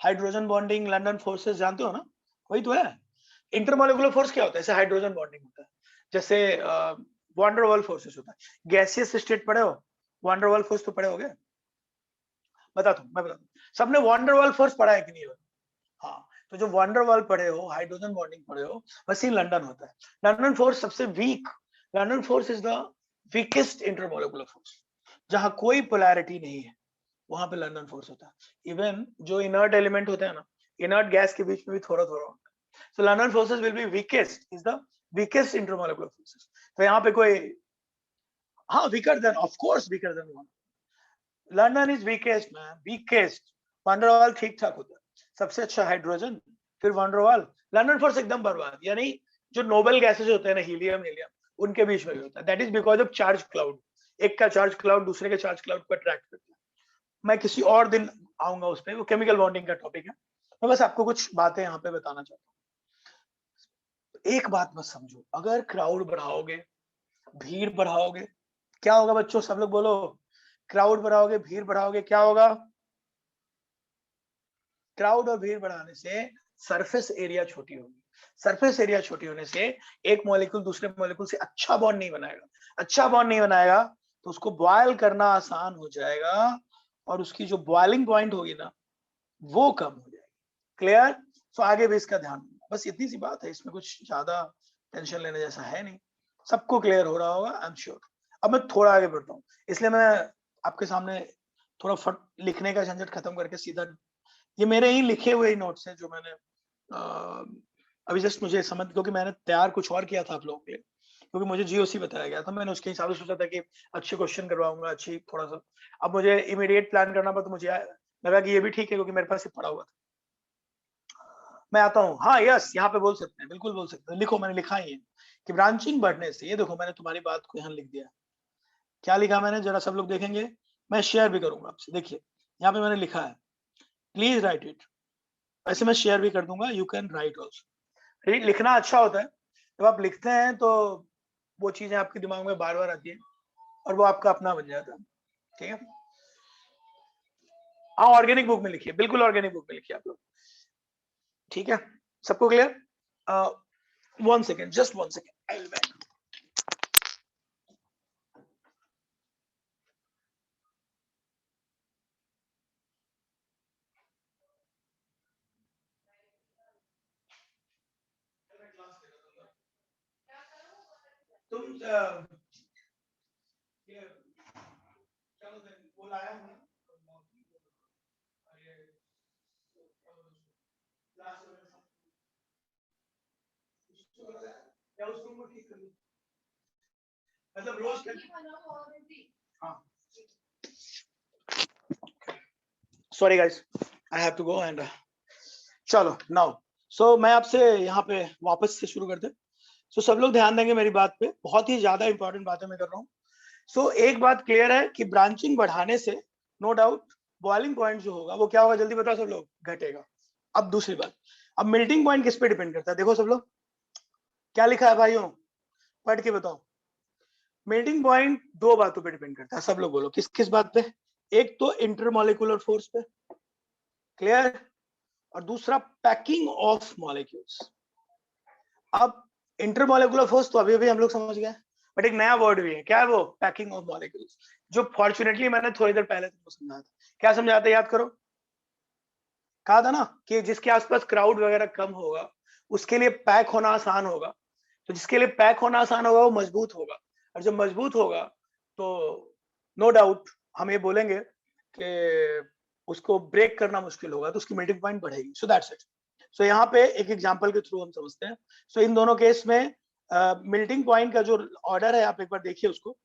hydrogen bonding, London forces, जानते हो ना? वही तो है। इंटरमॉलिक्यूलर फोर्स क्या होता है? जैसे हाइड्रोजन बॉन्डिंग होता है, जैसे वैन डर वाल्स फोर्सेस होता है। गैसियस स्टेट पढ़े हो? वैन डर वाल्स फोर्स तो पढ़े होगे? मैं बता दूं, सबने वैन डर वाल्स फोर्स पढ़ा है कि नहीं? हाँ, तो जो वैन डर वाल्स पढ़े हो, हाइड्रोजन बॉन्डिंग पढ़े हो, वैसे ही लंडन होता है। लंडन फोर्स सबसे weak, London force is the weakest intermolecular force. जहां कोई पोलैरिटी नहीं है वहां पे लंडन फोर्स होता है। इवन जो इनर्ट एलिमेंट होते हैं ना, इनर्ट गैस के बीच में भी थोड़ा थोड़ा होता है। So London forces will be weakest, is the weakest intermolecular forces. तो यहाँ पे कोई, हाँ, weaker than, of course weaker than one. London is weakest man, weakest. Van der Waals ठीक ठाक होता है, सबसे अच्छा हाइड्रोजन, फिर van der Waals. London force एकदम बर्बाद, यानी जो नोबल गैसेस होते हैं ना, हीलियम, उनके बीच में भी होता है। That is because of charge cloud. एक का चार्ज क्लाउड दूसरे के चार्ज क्लाउड को अट्रैक्ट करता है। मैं किसी और दिन आऊंगा उस पर, वो केमिकल बॉन्डिंग का टॉपिक है। मैं बस आपको कुछ बातें यहाँ पे बताना चाहता हूँ। एक बात मत समझो, अगर क्राउड बढ़ाओगे, भीड़ बढ़ाओगे, क्या होगा बच्चों? सब लोग बोलो, क्राउड बढ़ाओगे, भीड़ बढ़ाओगे, क्या होगा? क्राउड और भीड़ बढ़ाने से सरफेस एरिया छोटी होगी। सरफेस एरिया छोटी होने से एक मॉलिक्यूल दूसरे मॉलिक्यूल से अच्छा बॉन्ड नहीं बनाएगा। अच्छा बॉन्ड नहीं बनाएगा तो उसको बॉयल करना आसान हो जाएगा, और उसकी जो बॉइलिंग पॉइंट होगी ना, वो कम हो जाएगी। क्लियर? तो आगे भी इसका ध्यान रखना। बस इतनी सी बात है, इसमें कुछ ज्यादा टेंशन लेने जैसा है नहीं। सबको क्लियर हो रहा होगा, आई एम श्योर। अब मैं थोड़ा आगे बढ़ता हूँ, इसलिए मैं आपके सामने थोड़ा फट लिखने का झंझट खत्म करके सीधा, ये मेरे ही लिखे हुए नोट्स हैं जो मैंने अभी जस्ट मुझे समझ, क्योंकि मैंने तैयार कुछ और किया था आप लोगों के लिए, क्योंकि मुझे जीओसी बताया गया था, मैंने उसके हिसाब से सोचा था कि अच्छे क्वेश्चन करवाऊंगा, अच्छी थोड़ा सा। अब मुझे इमीडिएट प्लान करना पड़ा, तो मुझे लगा कि ये भी ठीक है, क्योंकि मेरे पास ये पड़ा हुआ था। मैं आता हूँ, हाँ यस, यहाँ पे बोल सकते हैं, बिल्कुल बोल सकते हैं। लिखो, मैंने लिखा ही है कि ब्रांचिंग बढ़ने से, ये देखो मैंने तुम्हारी बात को यहाँ लिख दिया। क्या लिखा मैंने, जरा सब लोग देखेंगे, मैं शेयर भी करूंगा आपसे। देखिए यहाँ पे मैंने लिखा है, प्लीज राइट इट। वैसे मैं शेयर भी कर दूंगा, यू कैन राइट ऑल्सो। लिखना अच्छा होता है, जब आप लिखते हैं तो वो चीजें आपके दिमाग में बार बार आती है और वो आपका अपना बन जाता है। ठीक है, हाँ, ऑर्गेनिक बुक में लिखिए, बिल्कुल ऑर्गेनिक बुक में लिखिए आप लोग। ठीक है, सबको clear? 1 second, just 1 second, I will back. तुम वो लाया हूँ ना, या उस रूम को ठीक कर, मतलब रोज हाँ, sorry guys, I have to go and चलो नाउ। सो मैं आपसे यहाँ पे वापस से शुरू करते। सो सब लोग ध्यान देंगे मेरी बात पे, बहुत ही ज्यादा इंपॉर्टेंट बातें मैं कर रहा हूँ। सो एक बात क्लियर है कि ब्रांचिंग बढ़ाने से नो डाउट बॉइलिंग पॉइंट जो होगा वो क्या होगा, जल्दी बताओ सब लोग, घटेगा। अब दूसरी बात, अब मेल्टिंग पॉइंट किस पे डिपेंड करता है? देखो सब लोग, क्या लिखा है भाइयों, पढ़ के बताओ। मेल्टिंग पॉइंट दो बातों पे डिपेंड करता है, सब लोग बोलो किस किस बात पे? एक तो इंटरमॉलिक्यूलर फोर्स पे, क्लियर, और दूसरा पैकिंग ऑफ मॉलिक्यूल्स। अब इंटरमॉलिक्यूलर फोर्स तो अभी अभी हम लोग समझ गए, बट एक नया वर्ड भी है, क्या है वो? पैकिंग ऑफ मॉलिक्यूल्स, जो फॉर्चुनेटली मैंने थोड़ी देर पहले तुमको समझाया था। क्या समझाया था, याद करो? कहा था ना कि जिसके आसपास क्राउड वगैरह कम होगा उसके लिए पैक होना आसान होगा, तो जिसके लिए पैक होना आसान होगा वो मजबूत होगा, और जब मजबूत होगा तो नो डाउट हम ये बोलेंगे कि उसको ब्रेक करना मुश्किल होगा, तो उसकी मेल्टिंग पॉइंट बढ़ेगी। So that's it. सो यहाँ पे एक एग्जांपल के थ्रू हम समझते हैं। सो इन दोनों केस में मेल्टिंग पॉइंट का जो ऑर्डर है आप एक बार देखिए उसको।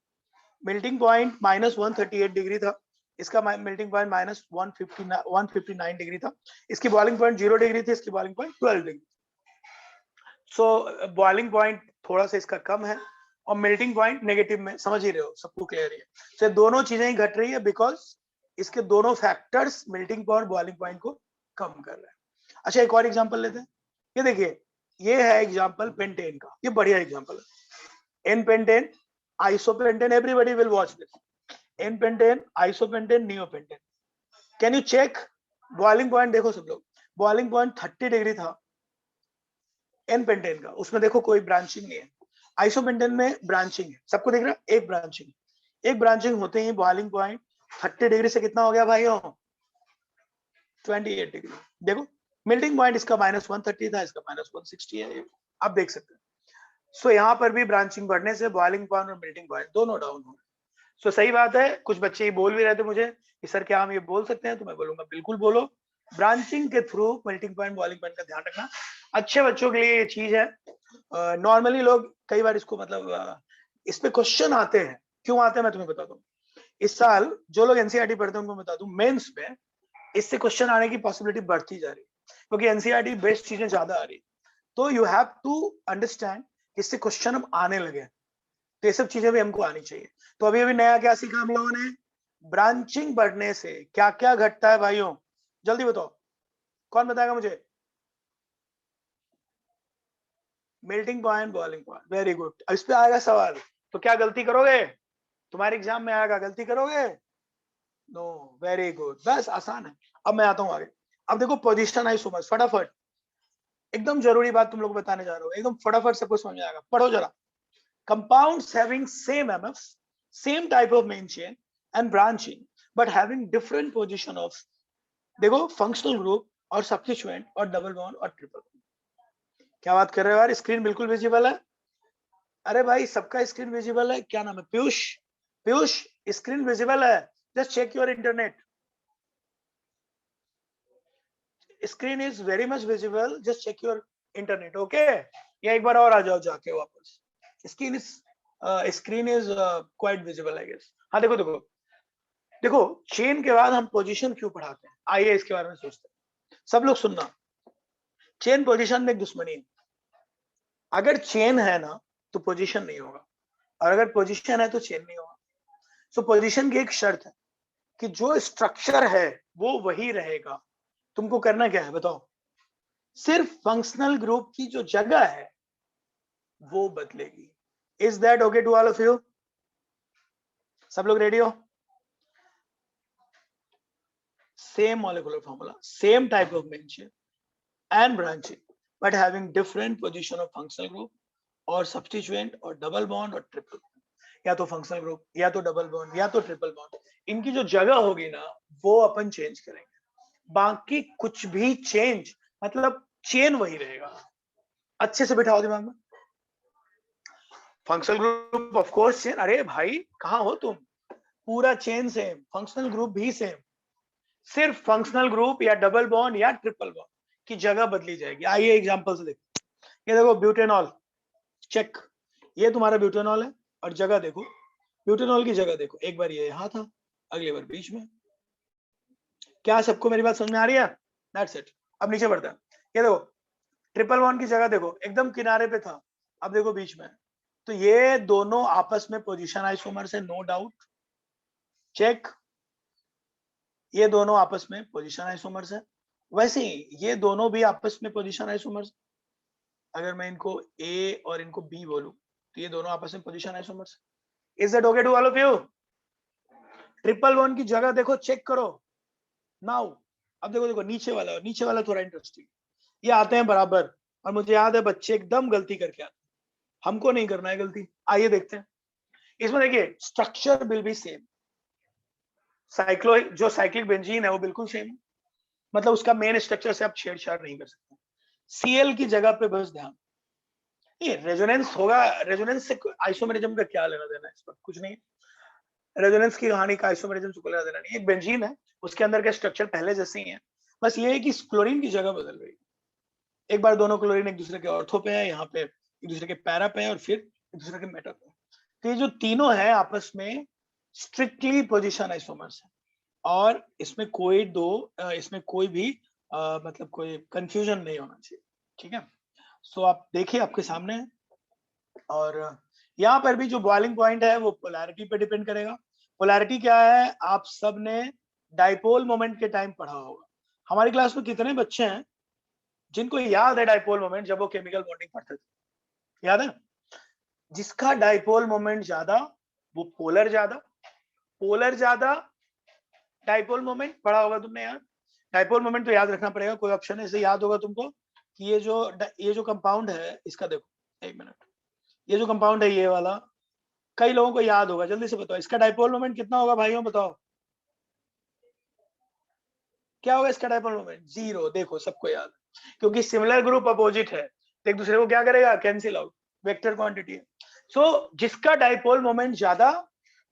मेल्टिंग पॉइंट -138 डिग्री था, इसका मेल्टिंग पॉइंट -159 डिग्री था, इसकी बॉइलिंग पॉइंट 0 डिग्री थी, इसकी बॉइलिंग पॉइंट 12 डिग्री। सो बॉइलिंग पॉइंट थोड़ा सा इसका कम है, और मेल्टिंग पॉइंट नेगेटिव में, समझ ही रहे हो, सबको क्लियर है। so, दोनों चीजें ही घट रही है बिकॉज इसके दोनों factors melting point boiling point को कम कर रहे हैं। अच्छा एक और एग्जांपल लेते हैं, ये देखिए ये है एग्जांपल पेंटेन का, ये बढ़िया एग्जांपल है। N pentane, isopentane, everybody will watch this. N pentane, isopentane, neopentane. Can you check boiling point? देखो सब लोग, बॉइलिंग पॉइंट 30 डिग्री था एन पेंटेन का, उसमें देखो कोई ब्रांचिंग नहीं है। आइसोपेंटेन में ब्रांचिंग है, सबको दिख रहा है, एक ब्रांचिंग, एक ब्रांचिंग होते ही बॉइलिंग पॉइंट 30 डिग्री से कितना हो गया भाइयों? 28 डिग्री। देखो मेल्टिंग पॉइंट इसका -130 था, इसका -160 है, आप देख सकते हैं। सो यहाँ पर भी ब्रांचिंग बढ़ने से बॉइलिंग पॉइंट और मेल्टिंग पॉइंट दोनों डाउन हो। सो सही बात है, कुछ बच्चे ये बोल भी रहे थे मुझे कि सर क्या हम ये बोल सकते हैं, तो मैं बोलूंगा बिल्कुल बोलो। ब्रांचिंग के through melting point boiling point का ध्यान रखना, अच्छे बच्चों के लिए ये चीज है। नॉर्मली लोग कई बार इसको मतलब इस पे क्वेश्चन आते हैं, क्यों आते हैं मैं तुम्हें बताता हूँ। इस साल जो लोग एनसीईआरटी पढ़ते हैं उनको बता दूं, मेंस में इससे क्वेश्चन आने की पॉसिबिलिटी बढ़ती जा रही है, क्योंकि एनसीईआरटी बेस्ड चीजें ज्यादा आ रही है। तो यू हैव टू अंडरस्टैंड इससे क्वेश्चन अब आने लगे, तो ये सब चीजें भी हमको आनी चाहिए। तो अभी अभी नया क्या सीखा हम लोगों ने? ब्रांचिंग बढ़ने से क्या क्या घटता है भाइयों, जल्दी बताओ, कौन बताएगा मुझे? Melting point boiling point, very good. इस पे आएगा सवाल, तो क्या गलती करोगे? तुम्हारे एग्जाम में आएगा, गलती करोगे? नो, वेरी गुड, बस आसान है। अब मैं आता हूं आगे। अब देखो पोजीशन आइसोमर्स, फटाफट एकदम जरूरी बात तुम लोग बताने जा रहे हो, एकदम फटाफट सबको समझ में आएगा, पढ़ो जरा। Compounds having same MFs, same type of main chain and branching, but having different position of, देखो functional group और substituent और double bond और triple bond। क्या बात कर रहे हो यार, स्क्रीन बिल्कुल विजिबल है? अरे भाई सबका स्क्रीन विजिबल है, क्या नाम है? पीयूष, पीयूष स्क्रीन विजिबल है? Just check your internet, screen is very much visible, just check your internet, okay? या एक बार और आ जाओ जाके वापस, screen is quite visible I guess. हाँ देखो देखो देखो, चेन के बाद हम पोजीशन क्यों पढ़ाते हैं, आइए इसके बारे में सोचते हैं। सब लोग सुनना, चेन पोजीशन में एक दुश्मनी है। अगर चेन है ना तो पोजीशन नहीं होगा, और अगर पोजीशन है तो चेन नहीं होगा। सो पोजीशन की एक शर्त है कि जो स्ट्रक्चर है वो वही रहेगा। तुमको करना क्या है बताओ? सिर्फ फंक्शनल ग्रुप की जो जगह है वो बदलेगी। Is that okay to all of you? सब लोग रेडी हो? Same molecular formula, same type of main chain and branching, but having different position of functional group or substituent or double bond or triple bond, या तो functional group या तो double bond या तो triple bond, इनकी जो जगह होगी ना वो अपन चेंज करेंगे, बाकी कुछ भी चेंज मतलब चेन वही रहेगा। अच्छे से बिठाओ दिमाग में, functional group of course chain, अरे भाई कहाँ हो तुम? पूरा चेन सेम, फंक्शनल ग्रुप भी सेम, सिर्फ फंक्शनल ग्रुप या डबल बॉन्ड या ट्रिपल बॉन्ड की जगह बदली जाएगी। आइए एग्जांपल से देखो, ये देखो ब्यूटेनॉल, चेक, ये तुम्हारा ब्यूटेनॉल है और जगह देखो, ब्यूटेनॉल की जगह देखो, एक बार ये यहाँ था, अगली बार बीच में। क्या सबको मेरी बात समझ में आ रही है? That's it. अब नीचे बढ़ता है, ये देखो ट्रिपल बॉन्ड की जगह देखो, एकदम किनारे पे था, अब देखो बीच में। तो ये दोनों आपस में पोजीशन आइसोमर्स है, नो डाउट, चेक। ये दोनों आपस में पोजीशन आइसोमर्स है, वैसे ही ये दोनों भी आपस में पोजीशन आइसोमर्स। अगर मैं इनको ए और इनको बी बोलूं तो ये दोनों आपस में position isomers. Is that okay to all of you? Triple bond की जगह देखो, चेक करो नाउ। अब देखो देखो नीचे वाला थोड़ा इंटरेस्टिंग, ये आते हैं बराबर, और मुझे याद है बच्चे एकदम गलती करके आते हैं, हमको नहीं करना है गलती। आइए देखते हैं, इसमें देखिए स्ट्रक्चर विल बी सेम, जो साइक्लिक बेंजीन है वो बिल्कुल सेम, मतलब उसका मेन स्ट्रक्चर से आप छेड़छाड़ नहीं कर सकते। सीएल की जगह पे बस ध्यान, ये रेजोनेंस होगा, रेजोनेंस से आइसोमेरिज्म का क्या लेना देना है, इस पर कुछ नहीं, रेजोनेंस की कहानी का आइसोमेरिज्म से कोई लेना देना नहीं। एक बेंजीन है, उसके अंदर का स्ट्रक्चर पहले जैसे ही है, बस ये है कि क्लोरीन की जगह बदल गई। एक बार दोनों क्लोरीन एक दूसरे के ऑर्थो पे है, यहाँ पे एक दूसरे के पैरा पे है, और फिर एक दूसरे के मेटा पे। तो ये जो तीनों है आपस में स्ट्रिक्टली पोजीशन आइसोमर्स है, और इसमें कोई भी मतलब कोई कंफ्यूजन नहीं होना चाहिए, ठीक है? सो आप देखिए आपके सामने है, और यहाँ पर भी जो बॉइलिंग पॉइंट है वो पोलैरिटी पे डिपेंड करेगा। पोलैरिटी क्या है? आप सब ने डाइपोल मोमेंट के टाइम पढ़ा होगा। हमारी क्लास में कितने बच्चे हैं जिनको याद है डाइपोल मोमेंट जब वो केमिकल बॉन्डिंग पढ़ते थे? याद है? जिसका डाइपोल मोमेंट ज्यादा वो पोलर ज्यादा, पोलर ज्यादा डाइपोल मोमेंट पढ़ा होगा तुमने यार। डाइपोल मोमेंट तो याद रखना पड़ेगा, कोई ऑप्शन ऐसे याद होगा तुमको कि ये जो कंपाउंड है इसका, देखो एक मिनट, ये जो कंपाउंड है ये वाला, कई लोगों को याद होगा, जल्दी से बताओ इसका डाइपोल मोमेंट कितना होगा भाइयों, बताओ क्या होगा इसका डाइपोल मोमेंट? 0। देखो सबको याद है, क्योंकि सिमिलर ग्रुप अपोजिट है, एक दूसरे को क्या करेगा? कैंसिल आउट, वेक्टर क्वांटिटी है। सो जिसका डाइपोल मोमेंट ज्यादा,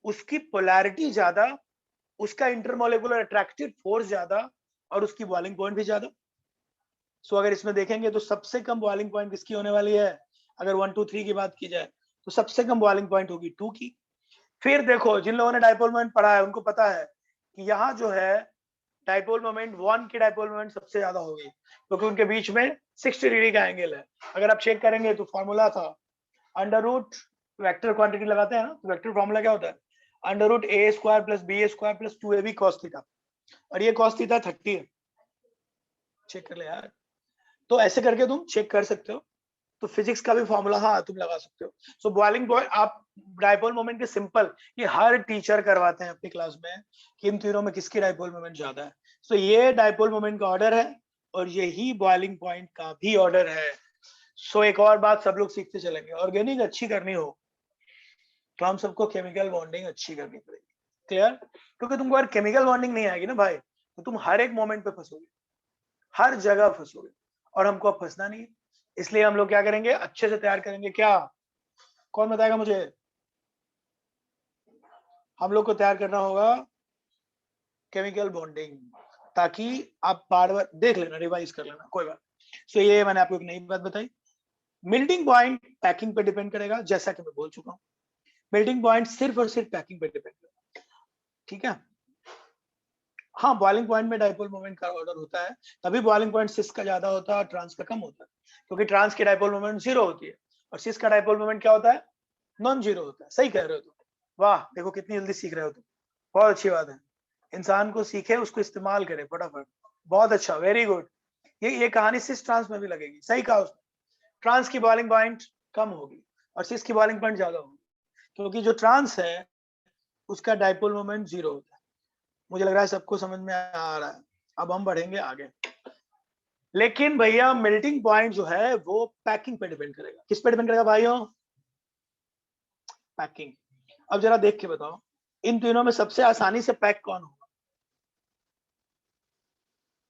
उसकी पोलैरिटी ज्यादा, उसका इंटरमोलिकुलर अट्रैक्टिव फोर्स ज्यादा, और उसकी बॉइलिंग पॉइंट भी ज्यादा। सो अगर इसमें देखेंगे तो सबसे कम बॉइलिंग पॉइंट किसकी होने वाली है? अगर 1 2 3 की बात की जाए तो सबसे कम बॉइलिंग पॉइंट होगी 2 की। फिर देखो जिन लोगों ने डाइपोल मोमेंट पढ़ा है उनको पता है कि यहाँ जो है डाइपोल मोमेंट 1 की डाइपोल मोमेंट सबसे ज्यादा होगी, क्योंकि उनके बीच में 60 डिग्री का एंगल है। अगर आप चेक करेंगे तो फॉर्मूला था अंडर रूट, वेक्टर क्वांटिटी लगाते हैं ना, तो वेक्टर फॉर्मूला क्या होता है? Under root A square plus B square plus 2ab cos theta, और ये cos थीटा 30 है। चेक कर ले यार, तो ऐसे करके तुम चेक कर सकते हो। तो फिजिक्स का भी फॉर्मूला हाँ तुम लगा सकते हो। सो बॉइलिंग पॉइंट आप डाइपोल मोमेंट के सिंपल, ये हर टीचर करवाते हैं अपनी क्लास में कि इन तीनों में किसकी डाइपोल मोमेंट ज्यादा है। सो ये डाइपोल मोमेंट का ऑर्डर है और यही बॉइलिंग पॉइंट का भी ऑर्डर है। सो एक और बात सब लोग सीखते चलेंगे, ऑर्गेनिक अच्छी करनी हो तो हम सबको केमिकल बॉन्डिंग अच्छी करनी पड़ेगी। क्लियर? क्योंकि तुमको अगर केमिकल बॉन्डिंग नहीं आएगी ना भाई, तो तुम हर एक मोमेंट पे फंसोगे, हर जगह फंसोगे, और हमको अब फंसना नहीं है। इसलिए हम लोग क्या करेंगे, अच्छे से तैयार करेंगे। क्या, कौन बताएगा मुझे? हम लोग को तैयार करना होगा केमिकल बॉन्डिंग, ताकि आप बार बार देख लेना, रिवाइज कर लेना, कोई बात। सो ये मैंने आपको एक नई बात बताई। मेल्टिंग पॉइंट पैकिंग पे डिपेंड करेगा, जैसा कि मैं बोल चुका हूँ। मेल्टिंग पॉइंट सिर्फ और सिर्फ पैकिंग पे डिपेंड करेगा, ठीक है? हाँ, बॉइलिंग पॉइंट में डाइपोल मोमेंट का ऑर्डर होता है, तभी बॉइलिंग पॉइंट सिस का ज्यादा होता है और ट्रांस का कम होता है, क्योंकि ट्रांस की डाइपोल मोमेंट 0 होती है और सिस का डाइपोल मोमेंट क्या होता है? नॉन जीरो होता है। सही कह रहे हो तुम, वाह, देखो कितनी जल्दी सीख रहे हो तुम, बहुत अच्छी बात है। इंसान को सीखे, उसको इस्तेमाल करे फटाफट, बहुत अच्छा, वेरी गुड। ये कहानी सिस ट्रांस में भी लगेगी, सही कहा उसने। ट्रांस की बॉइलिंग पॉइंट कम होगी और सिस की बॉइलिंग पॉइंट ज्यादा होगी, क्योंकि जो ट्रांस है उसका डाइपोल मोमेंट 0 होता है। मुझे लग रहा है सबको समझ में आ रहा है। अब हम बढ़ेंगे आगे। लेकिन भैया मेल्टिंग पॉइंट जो है वो पैकिंग पे डिपेंड करेगा। किस पे डिपेंड करेगा भाइयों? पैकिंग। अब जरा देख के बताओ, इन तीनों में सबसे आसानी से पैक कौन होगा?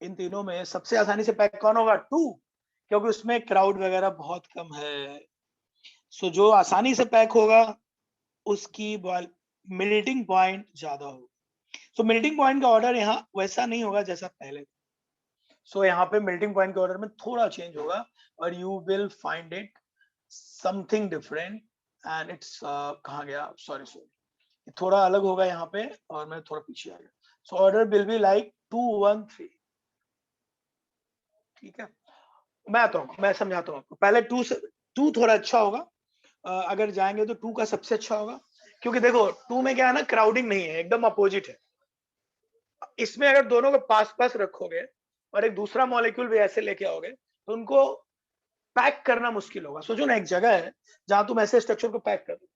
इन तीनों में सबसे आसानी से पैक कौन होगा? 2, क्योंकि उसमें क्राउड वगैरह बहुत कम है। सो जो आसानी से पैक होगा उसकी मेल्टिंग पॉइंट ज्यादा होगा। सो मेल्टिंग पॉइंट का ऑर्डर यहाँ वैसा नहीं होगा जैसा पहले। सो यहाँ पे मेल्टिंग पॉइंट के ऑर्डर में थोड़ा चेंज होगा और you will find it something different. And it's कहाँ गया, सॉरी, थोड़ा अलग होगा यहाँ पे और मैं थोड़ा पीछे आ गया। So order will be like 2 1 3, ठीक है? मैं आता हूँ, मैं समझाता हूँ आपको। पहले 2 थोड़ा अच्छा होगा, अगर जाएंगे तो 2 का सबसे अच्छा होगा, क्योंकि देखो 2 में क्या है ना, क्राउडिंग नहीं है, एकदम अपोजिट है। इसमें अगर दोनों को पास पास रखोगे और एक दूसरा मॉलिक्यूल भी ऐसे लेके आओगे तो उनको पैक करना मुश्किल होगा। सोचो ना, एक जगह है जहां तुम ऐसे स्ट्रक्चर को पैक कर दो,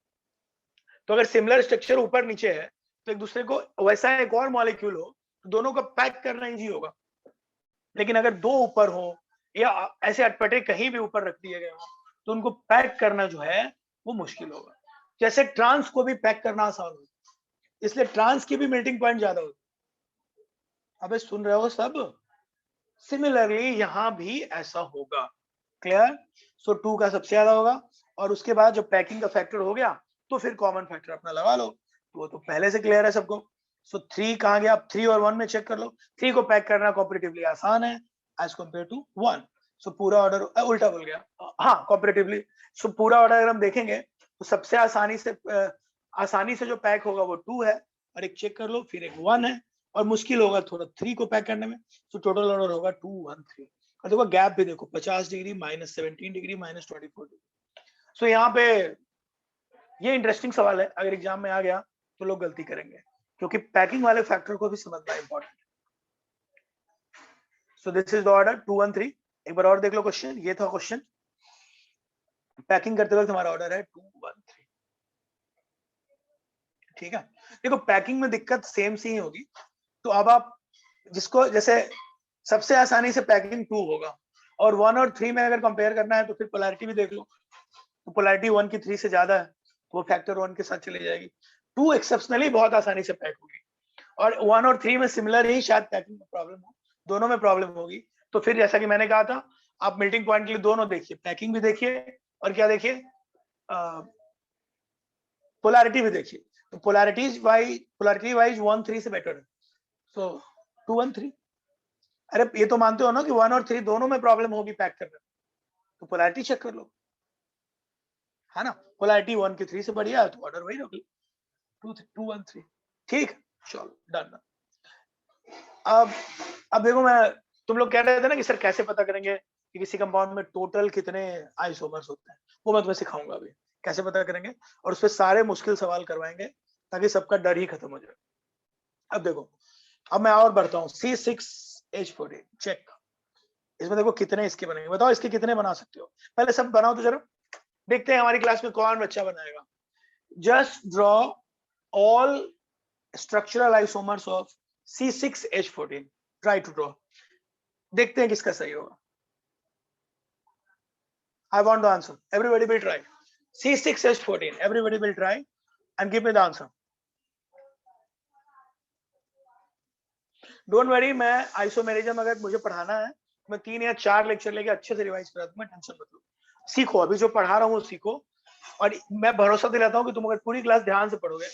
तो अगर सिमिलर स्ट्रक्चर ऊपर नीचे है तो एक दूसरे को वैसा एक और मॉलिक्यूल हो तो दोनों को पैक करना इजी होगा। लेकिन अगर दो ऊपर हो या ऐसे अटपटे कहीं भी ऊपर रख दिए गए हो तो उनको पैक करना जो है वो मुश्किल होगा। जैसे ट्रांस को भी पैक करना आसान होगा, इसलिए ट्रांस की भी मेल्टिंग पॉइंट ज्यादा होगी। अबे सुन रहे हो सब? सिमिलरली यहाँ भी ऐसा होगा। क्लियर? सो 2 का सबसे ज्यादा होगा और उसके बाद जब पैकिंग का फैक्टर हो गया तो फिर कॉमन फैक्टर अपना लगा लो, वो तो पहले से क्लियर है सबको। सो 3 कहाँ गया? आप 3 और 1 में चेक कर लो। 3 को पैक करना कॉम्परेटिवली आसान है एज कम्पेयर टू 1। सो पूरा ऑर्डर उल्टा बोल गया, हाँ कॉम्परेटिवली। सो पूरा ऑर्डर अगर हम देखेंगे तो सबसे आसानी से जो पैक होगा वो 2 है, और एक चेक कर लो, फिर एक 1 है, और मुश्किल होगा थोड़ा 3 को पैक करने में। सो टोटल ऑर्डर होगा 2 1 3। और देखो गैप भी देखो, 50 डिग्री, -17 डिग्री, -24 डिग्री। सो यहाँ पे ये इंटरेस्टिंग सवाल है, अगर एग्जाम में आ गया तो लोग गलती करेंगे, क्योंकि पैकिंग वाले फैक्टर को भी समझना इंपॉर्टेंट है। So this is the order 2 1 3। एक बार और देख लो क्वेश्चन, ये था क्वेश्चन। पैकिंग करते वक्त हमारा ऑर्डर है 2 1 3। ठीक है, देखो पैकिंग में दिक्कत सेम सी ही होगी। तो अब आप जिसको जैसे सबसे आसानी से पैकिंग 2 होगा, और 1 और 3 में अगर कंपेयर करना है तो फिर पोलैरिटी भी देख लो। तो पोलैरिटी 1 की 3 से ज्यादा है तो वो फैक्टर 1 के साथ चली जाएगी। 2 एक्सेप्शनली बहुत आसानी से पैक होगी, और 1 और 3 में सिमिलर ही शायद पैकिंग में प्रॉब्लम हो, दोनों में प्रॉब्लम होगी। तो फिर जैसा कि मैंने कहा था, आप मेल्टिंग पॉइंट के लिए दोनों देखिए, पैकिंग भी देखिए और क्या देखिए, पोलैरिटी भी देखिए। तो पोलैरिटी वाइज 1 3 से बेटर है। सो 2 1 3। अरे ये तो मानते हो ना कि 1 और 3 दोनों में प्रॉब्लम होगी पैक करने में, तो पोलैरिटी चेक कर लो, है ना। पोलैरिटी 1 की 3 से बढ़िया है तो ऑर्डर वही रख लो, 2 1 3। ठीक, चलो डन। अब देखो, मैं तुम लोग कह रहे थे ना कि सर कैसे पता करेंगे कि किसी कंपाउंड में टोटल कितने आइसोमर्स होते हैं, वो मैं तुम्हें सिखाऊंगा अभी कैसे पता करेंगे, और उसपे सारे मुश्किल सवाल करवाएंगे ताकि सबका डर ही खत्म हो जाए। अब देखो, अब मैं और बढ़ता हूँ, C6H14 चेक। इसमें देखो कितने इसके बनेंगे, बताओ इसके कितने बना सकते हो। पहले सब बनाओ तो जरा, देखते हैं हमारी क्लास में कौन बच्चा बनाएगा। Just draw all structural isomers of C6H14। Try to draw, देखते हैं किसका सही होगा। I want the answer. Everybody will try. C6H14. Everybody will try and give me the answer. Don't worry, मैं आइसोमेरिज्म अगर मुझे पढ़ाना है, मैं 3 या 4 लेक्चर लेके अच्छे से रिवाइज करा दूंगा, टेंशन मत लो। सीखो, अभी जो पढ़ा रहा हूँ सीखो, और मैं भरोसा दिलाता हूँ कि तुम अगर पूरी क्लास ध्यान से पढ़ोगे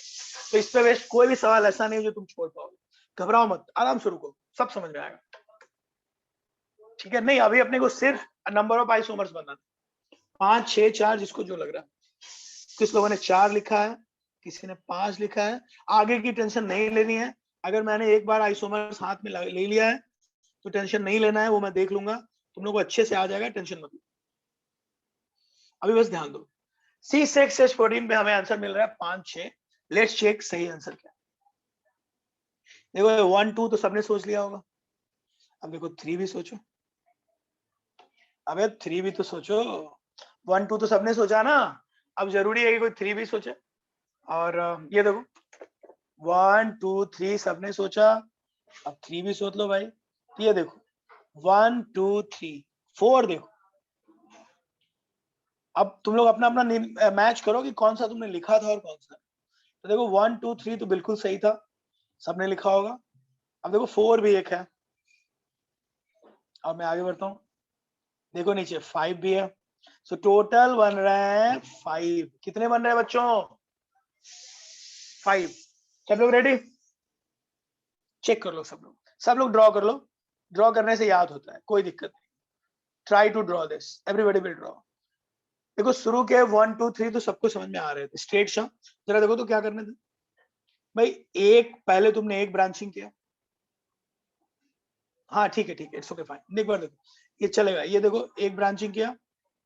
तो इस पे वेस्ट कोई भी सवाल ऐसा नहीं है जो तुम छोड़ पाओगे। घबराओ मत, आराम से रुको, सब समझ में आएगा। ठीक है, नहीं अभी अपने को सिर्फ नंबर ऑफ आइसोमर्स बनाना, 5 6 4 जिसको जो लग रहा है। किस लोगों ने 4 लिखा है, किसी ने 5 लिखा है। आगे की टेंशन नहीं लेनी है, अगर मैंने एक बार आइसोमर्स हाथ में ले लिया है तो टेंशन नहीं लेना है, वो मैं देख लूंगा, तुम लोग को अच्छे से आ जाएगा, टेंशन मत लो। अभी बस ध्यान दो, C6H14 पे हमें आंसर मिल रहा है 5 6। लेट्स चेक सही आंसर क्या है। देखो 1 2 तो सबने सोच लिया होगा, अब देखो 3 भी सोचो। अबे 3 भी तो सोचो, 1 2 तो सबने सोचा ना, अब जरूरी है कि कोई 3 भी सोचे। और ये देखो 1 2 3 सबने सोचा, अब 3 भी सोच लो भाई। तो ये देखो 1 2 3 4 देखो। अब तुम लोग अपना अपना मैच करो कि कौन सा तुमने लिखा था और कौन सा। तो देखो 1 2 3 तो बिल्कुल सही था, सबने लिखा होगा। अब देखो 4 भी एक है। अब मैं आगे बढ़ता हूँ, देखो नीचे 5 भी है। सो टोटल बन रहे हैं 5। कितने बन रहे हैं बच्चों? 5। सब लोग रेडी? चेक कर लो सब लोग ड्रॉ कर लो। ड्रॉ करने से याद होता है, कोई दिक्कत नहीं। Try to draw this, everybody will draw. देखो शुरू के 1 2 3 तो सबको समझ में आ रहे थे, स्ट्रेट शॉट। जरा देखो तो क्या करने थे भाई। एक पहले तुमने एक ब्रांचिंग किया, हाँ ठीक है इट्स ओके फाइन। एक बार देखो ये चलेगा, ये देखो एक ब्रांचिंग किया,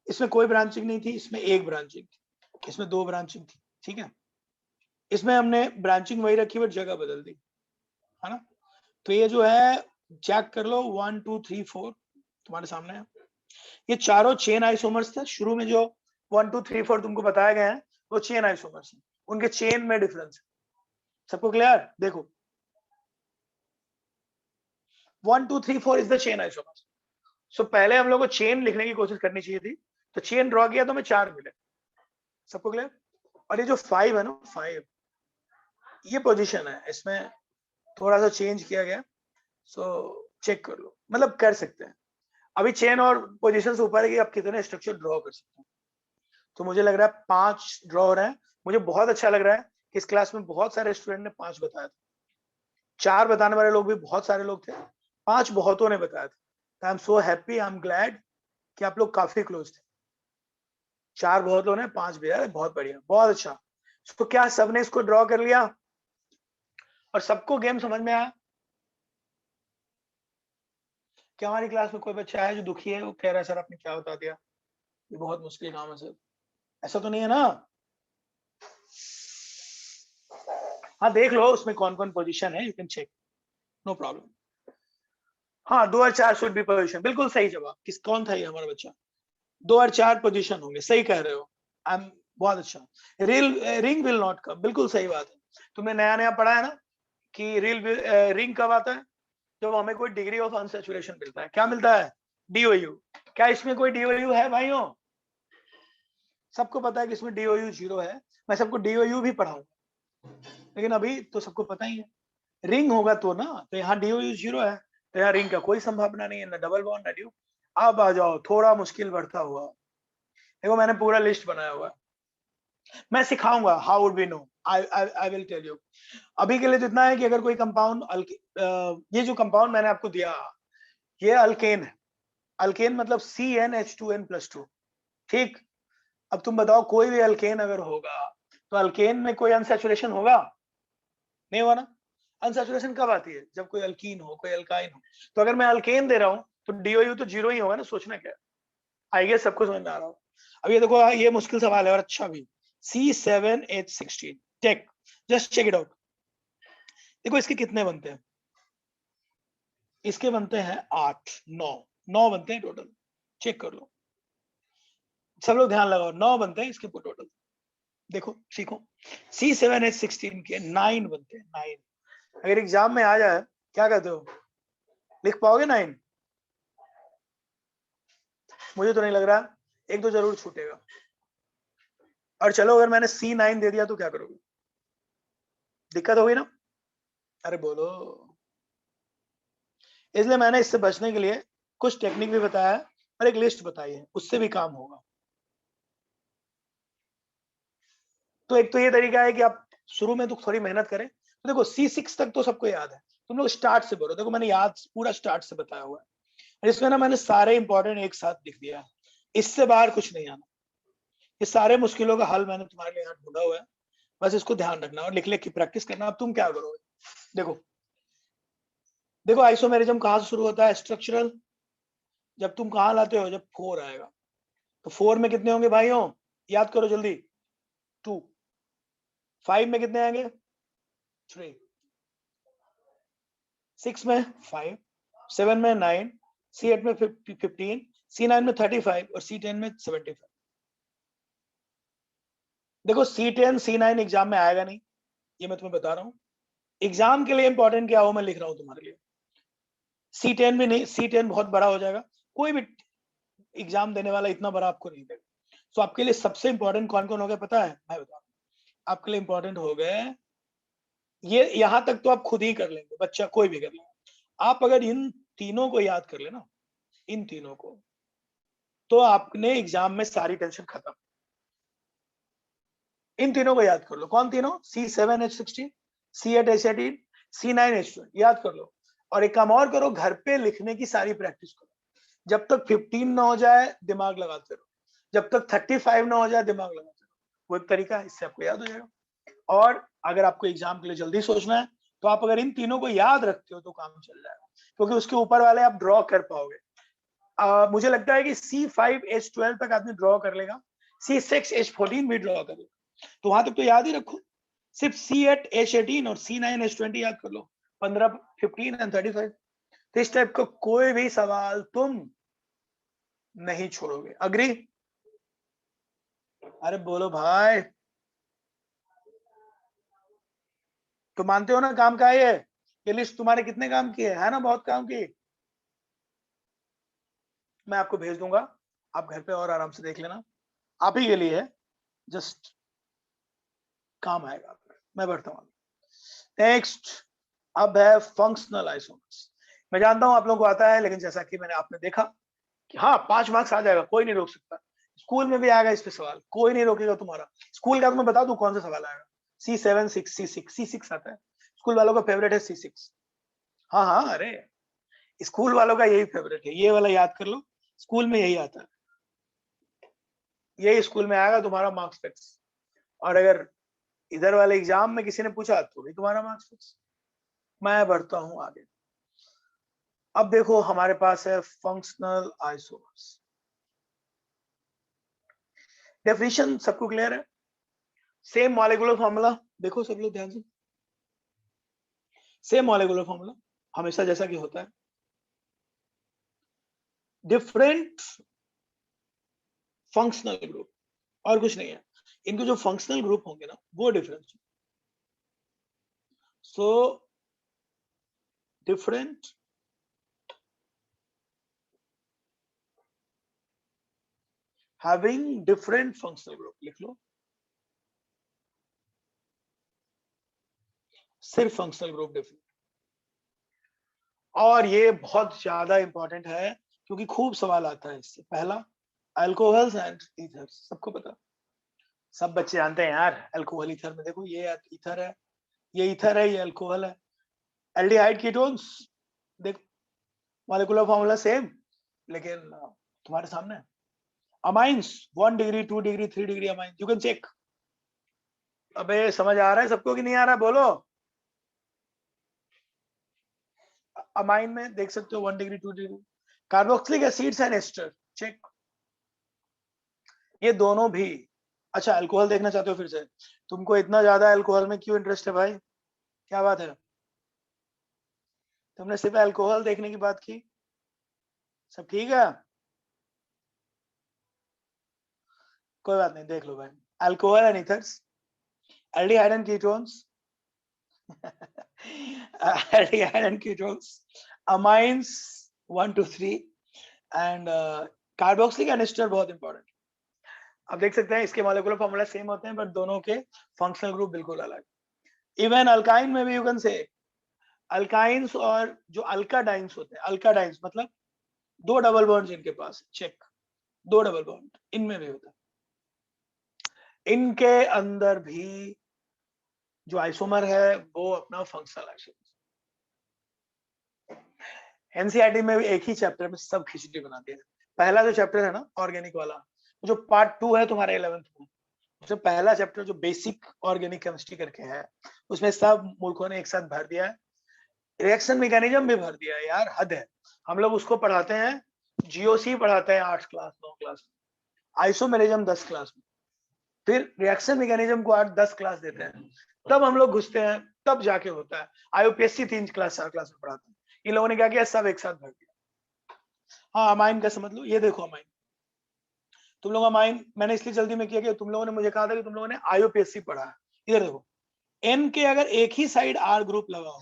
इसमें कोई ब्रांचिंग नहीं थी, इसमें एक ब्रांचिंग थी, इसमें 2 ब्रांचिंग थी। ठीक है, इसमें हमने ब्रांचिंग वही रखी बट जगह बदल दी, है ना। तो ये जो है चेक कर लो 1 2 3 4 तुम्हारे सामने है। ये चारों चेन आइसोमर्स थे। शुरू में जो 1 2 3 4 तुमको बताया गया है वो चेन आइसोमर्स है, उनके चेन में डिफरेंस है। सबको क्लियर? देखो 1 2 3 4 इज द चेन आइसोमर्स। सो पहले हम लोग को चेन लिखने की कोशिश करनी चाहिए थी, तो चेन ड्रॉ किया तो हमें 4 मिले। सबको क्लियर? और ये जो 5 है ना, 5 ये पोजीशन है, इसमें थोड़ा सा चेंज किया गया। सो चेक कर लो, मतलब कर सकते हैं। अभी चेन और पोजीशन से ऊपर है कि आप कितने स्ट्रक्चर ड्रॉ कर सकते हैं। तो मुझे लग रहा है 5 ड्रॉ हो रहे हैं। मुझे बहुत अच्छा लग रहा है कि इस क्लास में बहुत सारे स्टूडेंट ने 5 बताया था। 4 बताने वाले लोग भी बहुत सारे लोग थे, 5 बहुतों ने बताया था। I am so happy, I am glad कि आप लोग काफी क्लोज थे। 4 बहुत लोगों ने, 5 भी है, बहुत बढ़िया, बहुत अच्छा। तो क्या सबने इसको ड्रॉ कर लिया और सबको गेम समझ में आया? क्या हमारी क्लास में कोई बच्चा है जो दुखी है, वो कह रहा है सर आपने क्या बता दिया, ये बहुत मुश्किल काम है सर? ऐसा तो नहीं है ना? हाँ देख लो उसमें कौन कौन पोजीशन है, you can check, no problem. हाँ 2 और 4 शुड बी पोजीशन, बिल्कुल सही जवाब। कौन था ये हमारा बच्चा? 2 और 4 पोजीशन होंगे, सही कह रहे हो। आई एम बहुत अच्छा। रिंग विल नॉट कम, बिल्कुल सही बात है। तुमने नया नया पढ़ा है ना कि रिंग कब आता है? जब हमें कोई डिग्री ऑफ अनसैचुरेशन मिलता है। क्या मिलता है? डीओयू। क्या इसमें कोई डीओयू है भाइयों? सबको पता है कि इसमें डीओयू 0 है। मैं सबको डीओयू भी पढ़ाऊंगा, लेकिन अभी तो सबको पता ही है। रिंग होगा तो ना, तो यहाँ डीओयू 0 है, तो यहाँ रिंग का कोई संभावना नहीं है, ना डबल बॉन्ड ना ड्यू। अब आ जाओ थोड़ा मुश्किल बढ़ता हुआ। देखो मैंने पूरा लिस्ट बनाया हुआ है, मैं सिखाऊंगा how would we know, I will tell you. अभी के लिए तो इतना है कि अगर कोई कंपाउंड, ये जो कंपाउंड मैंने आपको दिया, ये अल्केन है। अल्केन मतलब CnH2n+2, ठीक। अब तुम बताओ कोई भी अल्केन अगर होगा तो अल्केन में कोई अनसैचुरेशन होगा? नहीं होगा ना। अनसैचुरेशन कब आती है? जब कोई अल्कीन हो, कोई अल्काइन हो। तो अगर मैं अल्केन दे रहा हूं तो डीओयू तो 0 ही होगा ना। सोचना क्या, आई गेस सबको समझ में आ रहा हो। अब ये देखो, ये मुश्किल सवाल है और अच्छा भी। C7H16 check, just check it out. देखो इसके कितने बनते हैं? इसके बनते हैं 8 9 बनते हैं टोटल। चेक कर लो, सब लोग ध्यान लगाओ, 9 बनते हैं इसके टोटल। देखो सीखो, C7H16 के 9 बनते हैं, 9। अगर एग्जाम में आ जाए, क्या कहते हो, लिख पाओगे 9? मुझे तो नहीं लग रहा, एक तो जरूर छूटेगा। और चलो अगर मैंने C9 दे दिया तो क्या करोगे? दिक्कत होगी ना? अरे बोलो। इसलिए मैंने इससे बचने के लिए कुछ टेक्निक भी बताया है और एक लिस्ट बताई है, उससे भी काम होगा। तो एक तो ये तरीका है कि आप शुरू में तो थोड़ी मेहनत करें। तो देखो C6 तक तो सबको याद है, तुम लोग स्टार्ट से बोलो। देखो मैंने याद पूरा स्टार्ट से बताया हुआ है, इसमें ना मैंने सारे इंपॉर्टेंट एक साथ लिख दिया है, इससे बाहर कुछ नहीं आना। ये सारे मुश्किलों का हल मैंने तुम्हारे लिए यहाँ ढूंढा हुआ है, बस इसको ध्यान रखना और लिख लिख की प्रैक्टिस करना। अब तुम क्या करोगे, देखो देखो आइसोमेरिज्म कहाँ से शुरू होता है? स्ट्रक्चरल। जब तुम कहाँ लाते हो? जब 4 आएगा। तो 4 में कितने होंगे भाइयों? याद करो जल्दी। 2। 5 में कितने आएंगे? 3। 6 में 5, 7 में 9, C8 में 15, C9 में 35 और C10 में 75। देखो C10 C9 एग्जाम में आएगा नहीं, ये मैं तुम्हें बता रहा हूँ। एग्जाम के लिए इंपॉर्टेंट क्या हो मैं लिख रहा हूँ तुम्हारे लिए। C10 भी नहीं, C10 बहुत बड़ा हो जाएगा, कोई भी एग्जाम देने वाला इतना बड़ा आपको नहीं देगा। तो आपके लिए सबसे इंपॉर्टेंट कौन कौन हो गया पता है? मैं बता रहा हूँ। आपके लिए इंपॉर्टेंट हो गए ये, यहां तक तो आप खुद ही कर लेंगे, बच्चा कोई भी कर लेगा। आप अगर इन तीनों को याद कर लेना, इन तीनों को, तो आपने एग्जाम में सारी टेंशन खत्म। इन तीनों को याद कर लो। कौन तीनों? C7H16, C8H18, C9H12 याद कर लो। और एक काम और करो, घर पे लिखने की सारी प्रैक्टिस करो। जब तक 15 ना हो जाए दिमाग लगाते रहो, जब तक 35 ना हो जाए दिमाग लगाते रहो। वो एक तरीका है, इससे आपको याद हो जाएगा। और अगर आपको एग्जाम के लिए जल्दी सोचना है तो आप अगर इन तीनों को याद रखते हो तो काम चल जाएगा, क्योंकि उसके ऊपर वाले आप ड्रॉ कर पाओगे। मुझे लगता है कि C5H12 तक आदमी ड्रॉ कर लेगा, C6H14 भी ड्रॉ कर लेगा, तो वहां तक तो याद ही रखो। सिर्फ C8H18 और C9H20 याद कर लो, 15, 15 एंड 35। तो इस टाइप का कोई भी सवाल तुम नहीं छोड़ोगे। अग्री? अरे बोलो भाई, तो मानते हो ना काम का है ये लिस्ट तुम्हारे कितने काम की है ना? बहुत काम की। मैं आपको भेज दूंगा, आप घर पे और आराम से देख लेना, आप ही के लिए है, जस्ट काम आएगा। मैं बढ़ता हूँ। नेक्स्ट अब है फंक्शनल आइसोमर्स। मैं जानता हूं आप लोगों को आता है, लेकिन जैसा कि मैंने आपने देखा कि हाँ 5 मार्क्स आ जाएगा, कोई नहीं रोक सकता। स्कूल में भी आएगा इस पे सवाल, कोई नहीं रोकेगा तुम्हारा। स्कूल का तो मैं बता दूं कौन सा सवाल आएगा। C7 6 C6 आता है, स्कूल वालों का फेवरेट है C6। हाँ हाँ, अरे स्कूल वालों का यही फेवरेट है, ये वाला याद कर लो, स्कूल में यही आता है, यही स्कूल में आएगा तुम्हारा मार्क्स फिक्स। और अगर इधर वाले एग्जाम में किसी ने पूछा तो भी तुम्हारा मार्क्स फिक्स। मैं बढ़ता हूं आगे। अब देखो हमारे पास है फंक्शनल आइसोमर्स। डेफिनेशन सबको क्लियर है? सेम मॉलिक्यूलर फॉर्मूला, देखो सब लोग ध्यान से। सेम मॉलिक्यूलर फॉर्मूला हमेशा जैसा कि होता है। डिफरेंट फंक्शनल ग्रुप, और कुछ नहीं है। इनके जो फंक्शनल ग्रुप होंगे ना वो different. So different having different functional group, लिख लो सिर्फ फंक्शनल ग्रुप डिफरेंट। और ये बहुत ज्यादा इंपॉर्टेंट है क्योंकि खूब सवाल आता है इससे। पहला, अल्कोहल्स एंड ईथर्स, सबको पता, सब बच्चे जानते हैं यार। अल्कोहल ईथर में देखो, ये ईथर है, ये ईथर है, ये अल्कोहल है। एल्डिहाइड कीटोन्स, देखो मॉलिक्यूलर फॉर्मूला सेम, लेकिन तुम्हारे सामने है। Amines 1 degree 2 degree 3 degree amine, you can check. अबे समझ आ रहा है सबको कि नहीं आ रहा है, बोलो। अमाइन में देख सकते हो 1 degree 2 degree. Carboxylic acids and ester, check. ये दोनों भी। अच्छा, अल्कोहल देखना चाहते हो फिर से? तुमको इतना ज्यादा अल्कोहल में क्यों इंटरेस्ट है भाई, क्या बात है? तुमने सिर्फ अल्कोहल देखने की बात की, सब ठीक है? कोई बात नहीं, देख लो भाई। Alcohol and ethers, aldehyde and ketones, aldehyde and ketones, amines 1 to 3 and carboxylic and ester बहुत इंपॉर्टेंट। अब देख सकते हैं इसके मॉलिक्यूलर फॉर्मूला सेम होते हैं, बट दोनों के फंक्शनल ग्रुप बिल्कुल अलग। इवन अल्काइन में भी यू कैन से, अल्काइंस और जो अल्काडाइंस होते हैं, अल्काडाइंस मतलब दो डबल बॉन्ड इनके पास, चेक, दो डबल बॉन्ड इनमें भी होता है। इनके अंदर भी जो आइसोमर है वो अपना फंक्शनल एक्शन। एनसीईआरटी में भी एक ही चैप्टर में सब खिचड़ी बना दिया। पहला जो चैप्टर है ना ऑर्गेनिक वाला, जो पार्ट 2 है तुम्हारे 11th में, उसमें पहला चैप्टर जो बेसिक ऑर्गेनिक केमिस्ट्री करके है, उसमें सब मूर्खों ने एक साथ भर दिया है। रिएक्शन मैकेनिज्म भी भर दिया है यार, हद है। हम लोग उसको पढ़ाते हैं, जीओसी पढ़ाते हैं 8 क्लास 9 क्लास में, आइसोमेरिज्म 10 क्लास में, फिर रिएक्शन मैकेनिज्म को 8-10 क्लास देते हैं, तब हम लोग घुसते हैं, तब जाके होता है। आईयूपीएससी 3 क्लास 4 क्लास में पढ़ाते हैं। इन लोगों ने क्या किया, सब एक साथ भर दिया। हाँ, अमाइन का समझ लो, ये देखो अमाइन, तुम लोग अमाइन मैंने इसलिए जल्दी में किया कि तुम लोगों ने मुझे कहा था कि तुम लोगों ने आईयूपीएससी पढ़ा है। इधर देखो, एन के अगर एक ही साइड आर ग्रुप लगाओ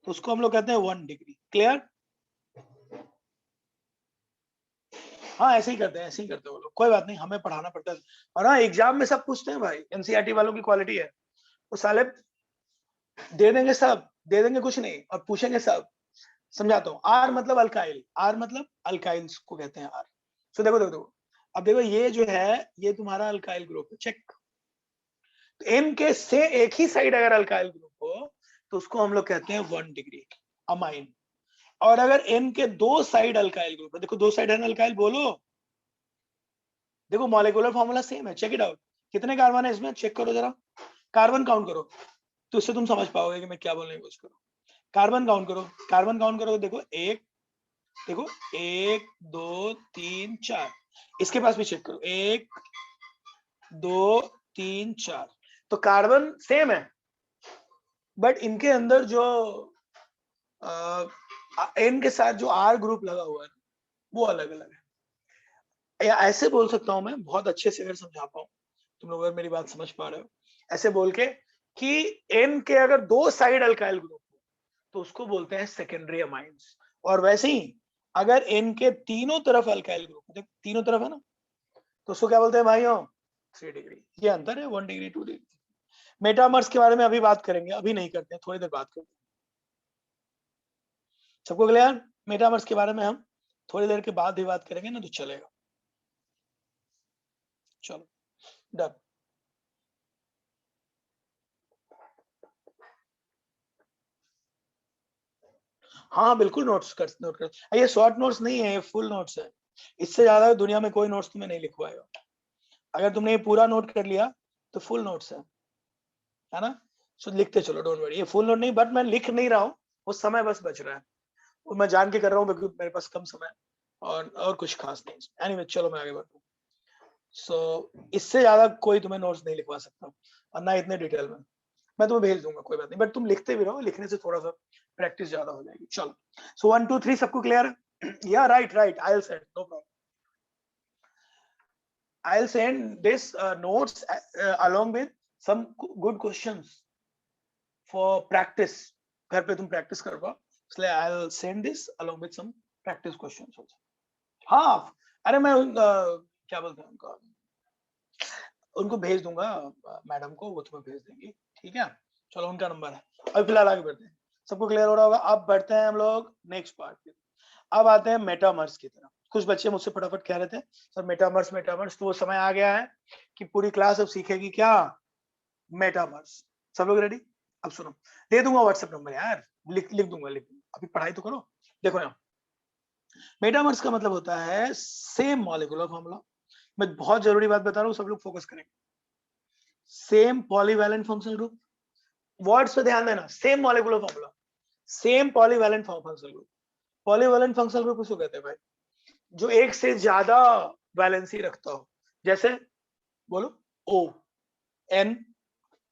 तो उसको हम लोग कहते हैं 1 डिग्री। क्लियर? हाँ, ऐसे ही करते हैं, ऐसे ही करते हैं वो लोग, कोई बात नहीं, हमें पढ़ाना पड़ता है। और हाँ, एग्जाम में सब पूछते हैं भाई, एनसीईआरटी वालों की क्वालिटी है, वो साले दे देंगे सब, दे देंगे कुछ नहीं और पूछेंगे सब। समझाता हूँ। आर मतलब अल्काइल, आर मतलब अल्काइल्स को कहते हैं आर। सो देखो देखो देखो, अब देखो ये जो है ये तुम्हारा अल्काइल ग्रुप है, चेक। तो एन के से एक ही साइड अगर अल्काइल ग्रुप हो तो उसको हम लोग कहते हैं 1 डिग्री अमाइन। और अगर एन के दो साइड अल्काइल ग्रुप है, देखो दो साइड है ना अल्काइल, बोलो। देखो मॉलिक्यूलर फॉर्मूला सेम है, चेक इट आउट। कितने कार्बन है इसमें, चेक करो जरा, कार्बन काउंट करो, तो इससे तुम समझ पाओगे कि मैं क्या बोलने की कोशिश करूँ। कार्बन काउंट करो, कार्बन काउंट करो, देखो एक, देखो 1 2 3 4, इसके पास भी चेक करो 1 2 3 4, तो कार्बन सेम है, बट इनके अंदर जो एन के साथ जो आर ग्रुप लगा हुआ है वो अलग अलग है। या ऐसे बोल सकता हूं मैं, बहुत अच्छे से अगर समझा पाऊं, तुम लोग अगर मेरी बात समझ पा रहे हो, ऐसे बोल के कि एन के अगर दो साइड अल्काइल ग्रुप हो तो उसको बोलते हैं सेकेंडरी अमाइंस। और वैसे ही अगर एन के तीनों तरफ अल्काइल ग्रुप, तीनों तरफ है ना, तो उसको क्या बोलते हैं भाइयों, 3 डिग्री। ये अंतर है 1 डिग्री 2 डिग्री। मेटामर्स के बारे में अभी बात करेंगे, अभी नहीं करते हैं, थोड़ी देर बात करते हैं। सबको क्लियर? मेटामर्स के बारे में हम थोड़ी देर के बाद भी बात करेंगे ना, तो चलेगा। चलो डन। हाँ बिल्कुल, नोट्स कर, नोट कर। ये शॉर्ट नोट्स नहीं है, ये फुल नोट्स है। इससे ज्यादा दुनिया में कोई नोट्स तुम्हें नहीं लिखवाएगा। अगर तुमने ये पूरा नोट कर लिया तो फुल नोट्स है ना? सो लिखते चलो, डोंट वरी। ये फुल नोट नहीं, बट मैं लिख नहीं रहा हूँ, वो समय बस बच रहा है, वो मैं जान के कर रहा हूँ क्योंकि मेरे पास कम समय है, और कुछ खास नहीं। एनीवे चलो मैं आगे बढ़ता हूँ। सो इससे ज्यादा कोई तुम्हें नोट्स नहीं लिखवा सकता, और ना इतने डिटेल में। मैं तुम्हें भेज दूंगा, कोई बात नहीं, बट तुम लिखते भी रहो, लिखने से थोड़ा सा प्रैक्टिस ज्यादा हो जाएगी। चलो, सो 1 2 3 सबको क्लियर है? या right right, I will send, no problem. I'll send this notes along with some good questions for practice. घर पे तुम प्रैक्टिस कर पाओ, इसलिए I'll send this along with some practice questions also. हाँ, अरे मैं क्या बोलते हैं उनका, उनको भेज दूंगा मैडम को, वो तुम्हें भेज देंगी, ठीक है? चलो, उनका नंबर है। अभी फिलहाल आगे बढ़ते हैं, सबको क्लियर हो रहा होगा। अब बढ़ते हैं हम लोग नेक्स्ट पार्ट पे। अब आते हैं मेटामर्स की तरफ। कुछ बच्चे मुझसे फटाफट कह रहे थे सर मेटामर्स मेटामर्स, तो वो समय आ गया है कि पूरी क्लास अब सीखेगी क्या, मेटामर्स। सब लोग रेडी? अब सुनो, दे दूंगा व्हाट्सएप नंबर यार, लिख दूंगा, अभी पढ़ाई तो करो। देखो यहाँ, मेटामर्स का मतलब होता है सेम मॉलिक्यूलर फॉर्मूला। मैं बहुत जरूरी बात बता रहा हूँ, सब लोग फोकस करेंगे। Same polyvalent functional group, words पे ध्यान देना, same molecular formula, same polyvalent functional group. Polyvalent functional group किसको कहते हैं भाई? जो एक से ज्यादा वैलेंसी रखता हो, जैसे बोलो O N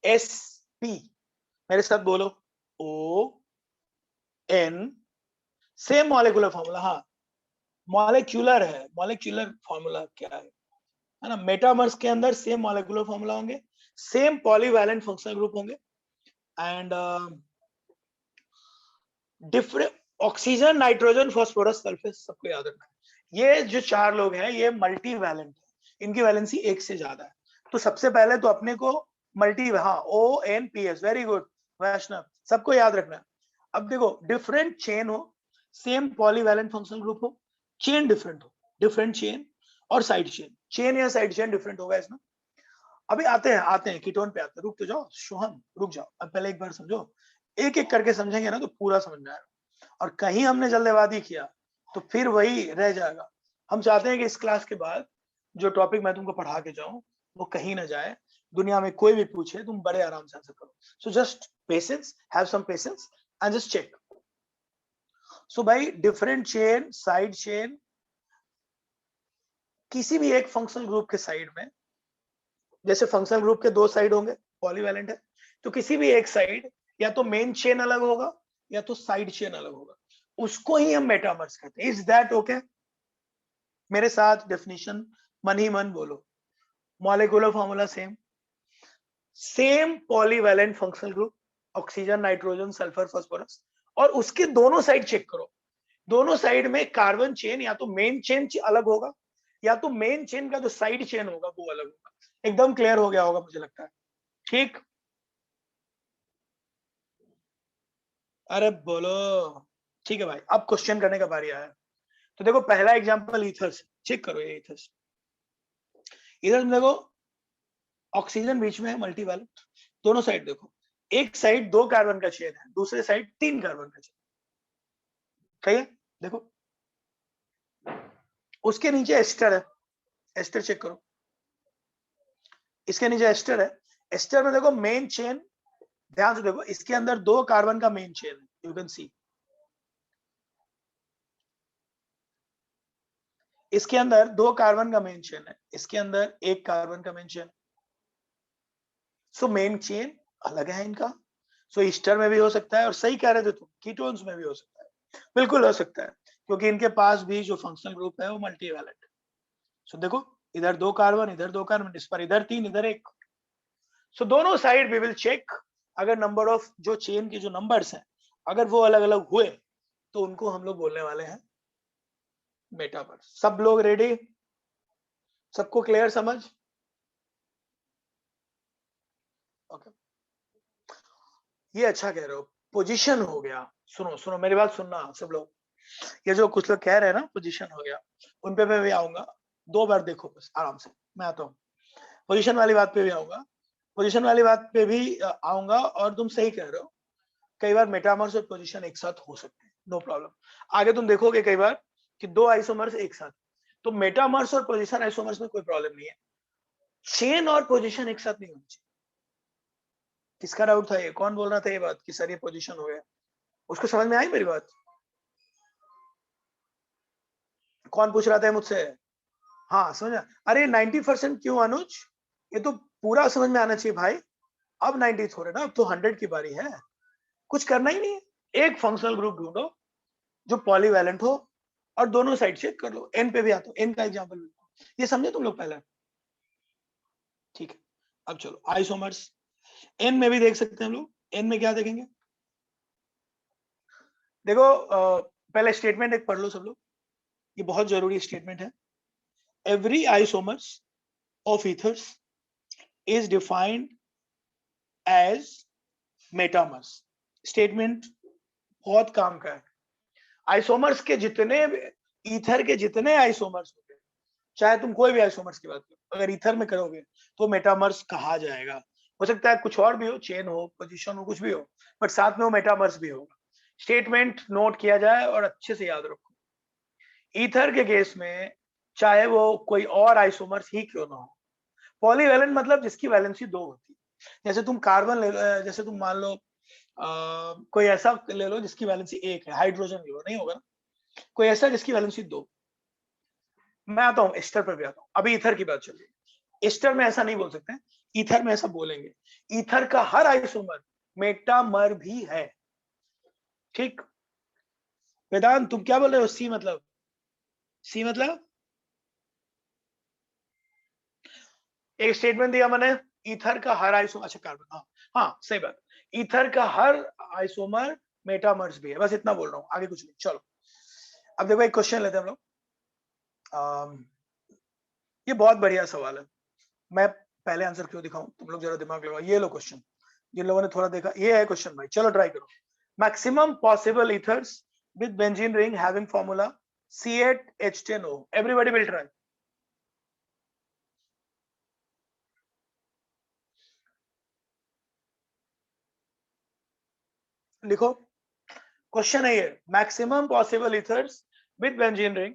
S P, मेरे साथ बोलो O N, same molecular formula. हाँ, मॉलिक्यूलर है, मॉलिक्यूलर फॉर्मूला क्या है ना? मेटामर्स के अंदर सेम मॉलिक्यूलर फॉर्मूला होंगे, सेम पॉलीवैलेंट फंक्शनल ग्रुप होंगे, and different oxygen nitrogen phosphorus sulphur, सबको याद रखना है। ये जो चार लोग हैं ये मल्टी वैलेंट है, इनकी वैलेंसी एक से ज्यादा है। तो सबसे पहले तो अपने को मल्टी, हाँ, ONPS, वेरी गुड वैष्णव, सबको याद रखना है। अब देखो, डिफरेंट चेन हो, सेम पॉलीवैलेंट फंक्शनल ग्रुप हो, चेन डिफरेंट हो, डिफरेंट चेन और साइड चेन, चेन या साइड चेन डिफरेंट होगा इसमें। अभी आते हैं कीटोन पे आते हैं। रुक तो जाओ सोहम, रुक जाओ, अब पहले एक बार समझो, एक एक करके समझेंगे ना तो पूरा समझ में आएगा, और कहीं हमने जल्दबाजी किया तो फिर वही रह जाएगा। हम चाहते हैं कि इस क्लास के बाद जो टॉपिक मैं तुमको पढ़ा के जाऊं वो कहीं ना जाए, दुनिया में कोई भी पूछे तुम बड़े आराम से आंसर करो। So just patience, have some patience and just check. So भाई, डिफरेंट चेन, साइड चेन, किसी भी एक फंक्शनल ग्रुप के साइड में, जैसे फंक्शनल ग्रुप के दो साइड होंगे, पॉलीवैलेंट है, तो किसी भी एक साइड या तो मेन चेन अलग होगा या तो साइड चेन अलग होगा, उसको ही हम मेटामर्स कहते हैं। Is that okay? मेरे साथ डेफिनेशन मन ही मन बोलो। Molecular formula same, same polyvalent functional group, oxygen nitrogen sulphur phosphorus, और उसके दोनों साइड चेक करो, दोनों साइड में कार्बन चेन या तो मेन चेन अलग होगा या तो मेन चेन का जो साइड चेन होगा वो अलग होगा। एकदम क्लियर हो गया होगा मुझे लगता है, ठीक? अरे बोलो, ठीक है भाई। अब क्वेश्चन करने का बारी आया। तो देखो, पहला एग्जांपल ईथर से चेक करो, ये ईथर से, इधर देखो ऑक्सीजन बीच में है, मल्टीवैलेंट, दोनों साइड देखो, एक साइड 2 कार्बन का चेन है, दूसरे साइड 3 कार्बन का चेन, सही है? देखो उसके नीचे एस्टर है, एस्टर चेक करो, इसके नीचे एस्टर है, एस्टर में देखो मेन चेन, ध्यान से देखो, इसके अंदर 2 कार्बन का मेन चेन है, यू कैन सी, इसके अंदर 2 कार्बन का मेन चेन है, इसके अंदर 1 कार्बन का main chain. So main chain अलग है इनका। सो ईस्टर में भी हो सकता है, और सही कह रहे थे तुम, कीटोन्स में भी हो सकता है, बिल्कुल हो सकता है, क्योंकि इनके पास भी जो फंक्शनल ग्रुप है वो मल्टीवैलेंट। सो देखो, इधर 2 कार्बन, इधर 2 कार्बन, इस पर इधर 3, इधर 1। सो दोनों साइड वी विल चेक, अगर नंबर ऑफ जो चेन के जो नंबर्स हैं अगर वो अलग अलग हुए तो उनको हम लोग बोलने वाले हैं मेटामर्स। सब लोग रेडी? सबको क्लियर समझ? ओके, ये अच्छा कह रहे हो, पोजीशन हो गया। सुनो सुनो, मेरी बात सुनना सब लोग, ये जो कुछ लोग कह रहे हैं ना पोजीशन हो गया, उन पे मैं भी आऊंगा, 2 बार देखो बस आराम से, मैं आता हूँ। पोजीशन वाली बात पे भी आऊंगा, पोजीशन वाली बात पे भी आऊंगा, और तुम सही कह रहे हो, कई बार मेटामर्स और पोजीशन एक साथ हो सकते हैं, नो प्रॉब्लम। आगे तुम देखोगे कई बार कि 2 आइसोमर्स एक साथ, तो मेटामर्स और पोजीशन आइसोमर्स में कोई प्रॉब्लम नहीं है, चेन और पोजीशन एक साथ नहीं होनी चाहिए। किसका डाउट था? ये कौन बोल रहा था ये बात कि सर ये पोजीशन हो गया? उसको समझ में आई मेरी बात? कौन पूछ रहा था मुझसे? हाँ समझ। अरे 90% क्यों अनुज, ये तो पूरा समझ में आना चाहिए भाई। अब 90 हो रहे ना, अब तो 100 की बारी है, कुछ करना ही नहीं है, एक फंक्शनल ग्रुप ढूंढो जो पॉलीवैलेंट हो और दोनों साइड चेक कर लो। एन पे भी आता, एन का एग्जांपल ये समझे तुम लोग पहले, ठीक है। अब चलो आइसोमर्स, एन में भी देख सकते हैं हम लोग। एन में क्या देखेंगे, देखो पहले स्टेटमेंट एक पढ़ लो सब लोग, ये बहुत जरूरी स्टेटमेंट है। Every isomers of ethers is defined as metamers. Statement बहुत काम का है। आइसोमर्स के जितने, ईथर के जितने आइसोमर्स होंगे, चाहे तुम कोई भी आइसोमर्स की बात करो, अगर ईथर में करोगे तो मेटामर्स कहा जाएगा। हो सकता है कुछ और भी हो, चेन हो, पोजीशन हो, कुछ भी हो, बट साथ में वो मेटामर्स भी होगा। स्टेटमेंट नोट किया जाए और अच्छे से याद रखो। ईथर के केस में चाहे वो कोई और आइसोमर्स ही क्यों ना हो, पॉलीवैलेंट मतलब जिसकी वैलेंसी 2 होती है। जैसे तुम कार्बन ले, जैसे तुम मान लो कोई ऐसा ले लो जिसकी वैलेंसी 1 है, हाइड्रोजन ले लो, नहीं होगा ना, कोई ऐसा जिसकी वैलेंसी 2। मैं आता हूँ एस्टर पर भी आता हूँ, अभी ईथर की बात चल रही है। एस्टर में ऐसा नहीं बोल सकते, ईथर में ऐसा बोलेंगे। ईथर का हर आइसोमर मेटामर भी है, ठीक। वेदांत तुम क्या बोल रहे हो, सी मतलब, सी मतलब एक स्टेटमेंट दिया मैंने, ईथर का हर आइसोमर, अच्छा कार्बन, हाँ हाँ सही बात, ईथर का हर आइसोमर मेटामर्स भी है, बस इतना बोल रहा हूँ, आगे कुछ नहीं। चलो अब देखो एक क्वेश्चन लेते हैं हम लोग। ये बहुत बढ़िया सवाल है, मैं पहले आंसर क्यों दिखाऊं, तुम लोग जरा दिमाग लगाओ। ये लो क्वेश्चन, जिन लोगों ने थोड़ा देखा, ये है क्वेश्चन भाई, चलो ट्राई करो। Maximum possible ethers with benzene ring having formula C8H10O, everybody will try. लिखो, क्वेश्चन है ये, maximum possible ethers with benzene ring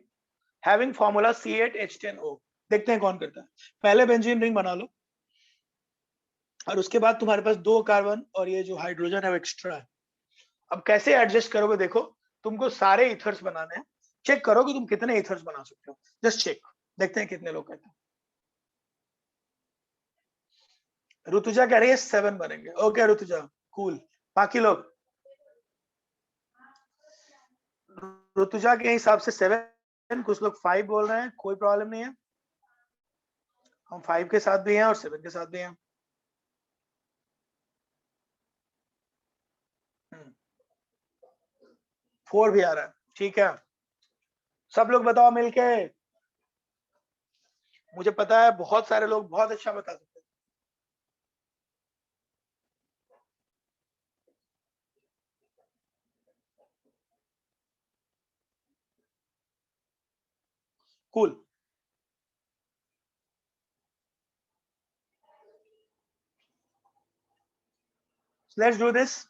having formula C8H10O। देखते हैं कौन करता है। पहले बेंजीन रिंग बना लो और उसके बाद तुम्हारे पास 2 कार्बन और ये जो हाइड्रोजन है वो एक्स्ट्रा है। अब कैसे एडजस्ट करोगे, देखो तुमको सारे ईथर्स बनाने हैं, चेक करो कि तुम कितने ईथर्स बना सकते हो, जस्ट चेक, देखते हैं कितने लोग कहते हैं। ऋतुजा कह रही है 7 बनेंगे, ओके ऋतुजा, कूल। बाकी लोग, ऋतुजा के हिसाब से 7, कुछ लोग 5 बोल रहे हैं, कोई प्रॉब्लम नहीं है, हम 5 के साथ भी हैं और 7 के साथ भी हैं। 4 भी आ रहा है, ठीक है। सब लोग बताओ मिलके, मुझे पता है बहुत सारे लोग बहुत अच्छा बता सकते हैं। Cool, let's do this.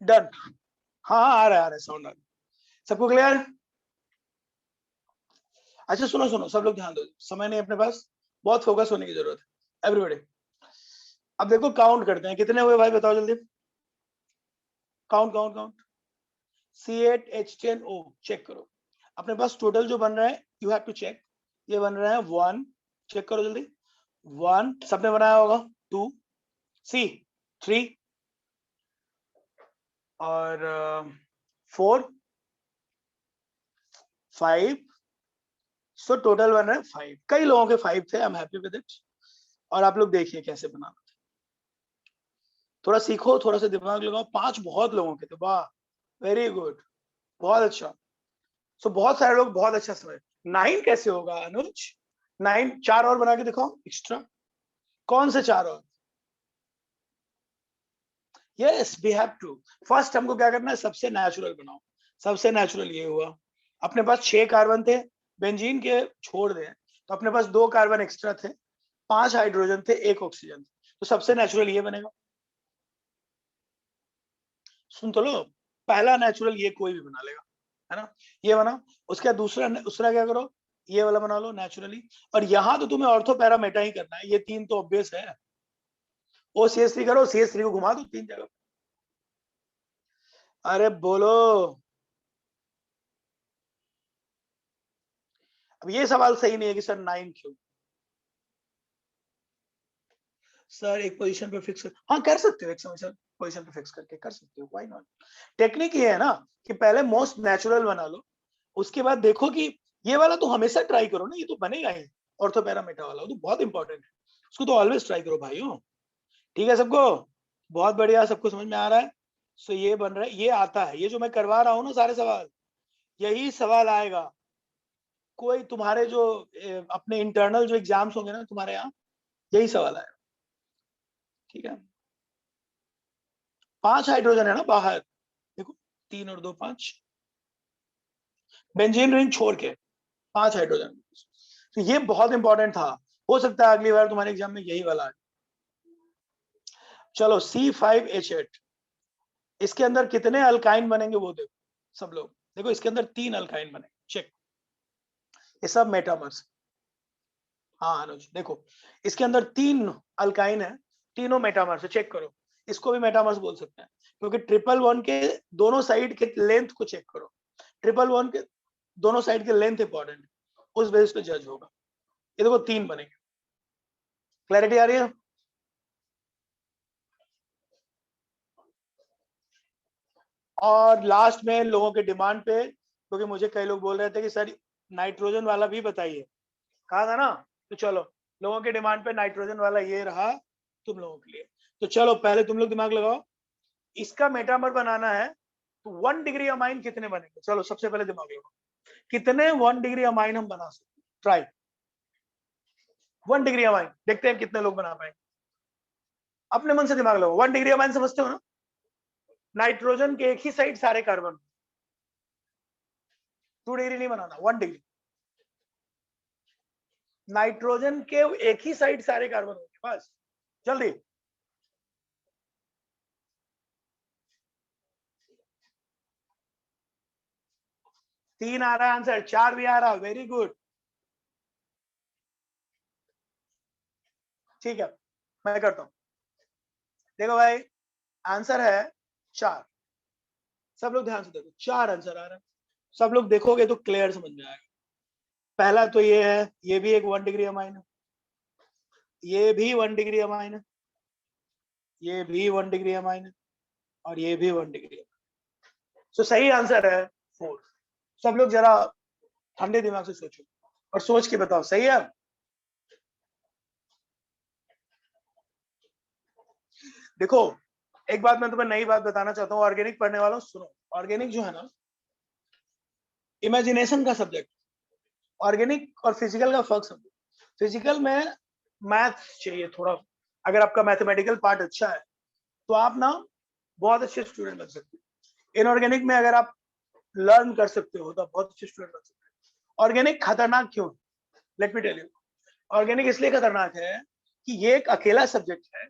Done, हाँ हाँ आ रहा है साउंड आ रहा है, सबको क्लियर। अच्छा सुनो सुनो सब लोग ध्यान दो, समय नहीं अपने पास, बहुत फोकस होने की जरूरत है एवरीबॉडी। अब देखो काउंट करते हैं, कितने हुए भाई बताओ जल्दी, count count count. C8H10O check करो, अपने पास टोटल जो बन रहा है, यू हैव टू चेक, ये बन रहा है 1, चेक करो जल्दी, 1 सबने बनाया होगा, 2, C 3 और 4 5, सो टोटल बन रहा है 5। कई लोगों के 5 थे, I am happy with it. और आप लोग देखिए कैसे बनाना, थोड़ा सीखो, थोड़ा सा दिमाग लगाओ। 5 बहुत लोगों के थे, वाह, वेरी गुड, बहुत अच्छा। सो बहुत सारे लोग बहुत अच्छा समझ। 9 कैसे होगा अनुज? 9 4 और बना के दिखाओ एक्स्ट्रा। कौन से 4 और? Yes, we have to. First हमको क्या करना है, सबसे नेचुरल बनाओ। सबसे नेचुरल ये हुआ, अपने पास 6 कार्बन थे, बेंजीन के छोड़ दें तो अपने पास 2 कार्बन एक्स्ट्रा थे, 5 हाइड्रोजन थे, 1 ऑक्सीजन थे, तो सबसे नेचुरल ये बनेगा। सुन तो लो, पहला नेचुरल ये कोई भी बना लेगा, है ना? ये बना। उसके बाद दूसरा दूसरा क्या करो, ये वाला बना लो नेचुरली। और यहाँ तो तुम्हें ऑर्थो पैरा मेटा ही करना है, ये 3 तो ऑब्वियस है। OCH3 करो, CH3 को घुमा दो 3 जगह। अरे बोलो, अब ये सवाल सही नहीं है कि सर 9 क्यों? सर एक पोजीशन पे फिक्स हाँ कर सकते हो, एक समय सर पोजीशन पे फिक्स करके कर सकते हो, व्हाई नॉट। टेक्निक ये है ना कि पहले मोस्ट नेचुरल बना लो, उसके बाद देखो कि ये वाला तो हमेशा ट्राई करो ना, ये तो बनेगा ही। ऑर्थोपैरामेटा वाला तो बहुत इंपॉर्टेंट है, उसको तो ऑलवेज ट्राई करो भाइयों। ठीक है सबको? बहुत बढ़िया, सबको समझ में आ रहा है? सो ये बन रहा है, ये आता है, ये जो मैं करवा रहा हूँ ना सारे सवाल, यही सवाल आएगा। कोई तुम्हारे जो अपने इंटरनल जो एग्जाम्स होंगे ना तुम्हारे यहाँ, यही सवाल आएगा। ठीक है, 5 हाइड्रोजन है ना बाहर, देखो 3 और 2 5, बेंजीन रिंग छोड़ के 5 हाइड्रोजन। तो ये बहुत इंपॉर्टेंट था, हो सकता है अगली बार तुम्हारे एग्जाम में यही वाला है। चलो C5H8, इसके अंदर कितने अल्काइन बनेंगे वो देखो सब लोग। देखो इसके अंदर 3 अल्काइन बनेंगे, चेक। ये सब मेटामर्स। हाँ अनुज देखो, इसके अंदर 3 अल्काइन है, तीनों मेटामर्स, चेक करो। इसको भी मेटामर्स बोल सकते हैं, क्योंकि ट्रिपल वन के दोनों साइड के लेंथ को चेक करो। ट्रिपल वन के दोनों साइड के लेंथ इंपॉर्टेंट है, उस बेस पे जज होगा। ये देखो 3 बनेंगे, क्लैरिटी आ रही है? और लास्ट में लोगों के डिमांड पे, क्योंकि मुझे कई लोग बोल रहे थे कि सर नाइट्रोजन वाला भी बताइए, कहा था ना, तो चलो लोगों के डिमांड पे नाइट्रोजन वाला ये रहा तुम लोगों के लिए। तो चलो पहले तुम लोग दिमाग लगाओ, इसका मेटामर बनाना है तो 1 डिग्री अमाइन कितने बनेंगे? चलो सबसे पहले दिमाग लगाओ, कितने 1 डिग्री अमाइन हम बना सकते हैं? ट्राई 1 डिग्री अमाइन, देखते हैं कितने लोग बना पाएंगे। अपने मन से दिमाग लगाओ, 1 डिग्री अमाइन समझते हो ना? नाइट्रोजन के एक ही साइड सारे कार्बन, 2 डिग्री नहीं बनाना, 1 डिग्री। नाइट्रोजन के एक ही साइड सारे कार्बन होंगे, बस जल्दी। तीन आ रहा है आंसर, 4 भी आ रहा, वेरी गुड। ठीक है, मैं करता हूं। देखो भाई, आंसर है 4। सब लोग ध्यान से देखो, 4 आंसर आ रहा है। सब लोग देखोगे तो क्लियर समझ में आएगा। पहला तो ये है, ये भी एक 1 डिग्री अमाइन है, ये भी 1 डिग्री अमाइन है, ये भी 1 डिग्री अमाइन है, और ये भी 1 डिग्री। तो सही आंसर है 4। सब लोग जरा ठंडे दिमाग से सोचो और सोच के बताओ, सही है? देखो एक बात मैं तुम्हें नई बात बताना चाहता हूँ, ऑर्गेनिक पढ़ने वालों सुनो। ऑर्गेनिक जो है ना, इमेजिनेशन का सब्जेक्ट। ऑर्गेनिक और फिजिकल का फर्क समझो। फिजिकल में मैथ चाहिए थोड़ा, अगर आपका मैथमेटिकल पार्ट अच्छा है तो आप ना बहुत अच्छे स्टूडेंट बन सकते हो। इनऑर्गेनिक में अगर आप लर्न कर सकते हो तो बहुत अच्छे स्टूडेंट बन सकते हो। ऑर्गेनिक खतरनाक क्यों? Let me tell you. Organic इसलिए खतरनाक है कि ये एक अकेला सब्जेक्ट है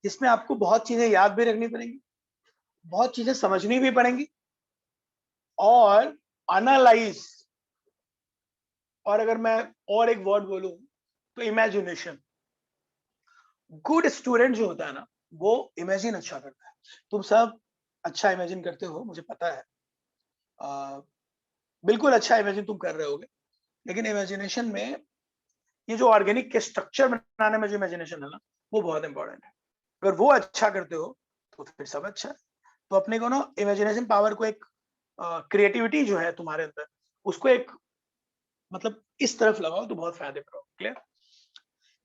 जिसमें आपको बहुत चीजें याद भी रखनी पड़ेंगी, बहुत चीजें समझनी भी पड़ेंगी, और एनालाइज, और अगर मैं और एक वर्ड बोलूं तो इमेजिनेशन। गुड स्टूडेंट जो होता है ना, वो इमेजिन अच्छा करता है। तुम सब अच्छा इमेजिन करते हो, मुझे पता है, बिल्कुल अच्छा इमेजिन तुम कर रहे होगे, लेकिन इमेजिनेशन में ये जो ऑर्गेनिक के स्ट्रक्चर बनाने में जो इमेजिनेशन है ना, वो बहुत इंपॉर्टेंट है। अगर वो अच्छा करते हो तो फिर सब अच्छा है। तो अपने को ना इमेजिनेशन पावर को, एक क्रिएटिविटी जो है तुम्हारे अंदर, उसको एक मतलब इस तरफ लगाओ तो बहुत फायदे करो। क्लियर?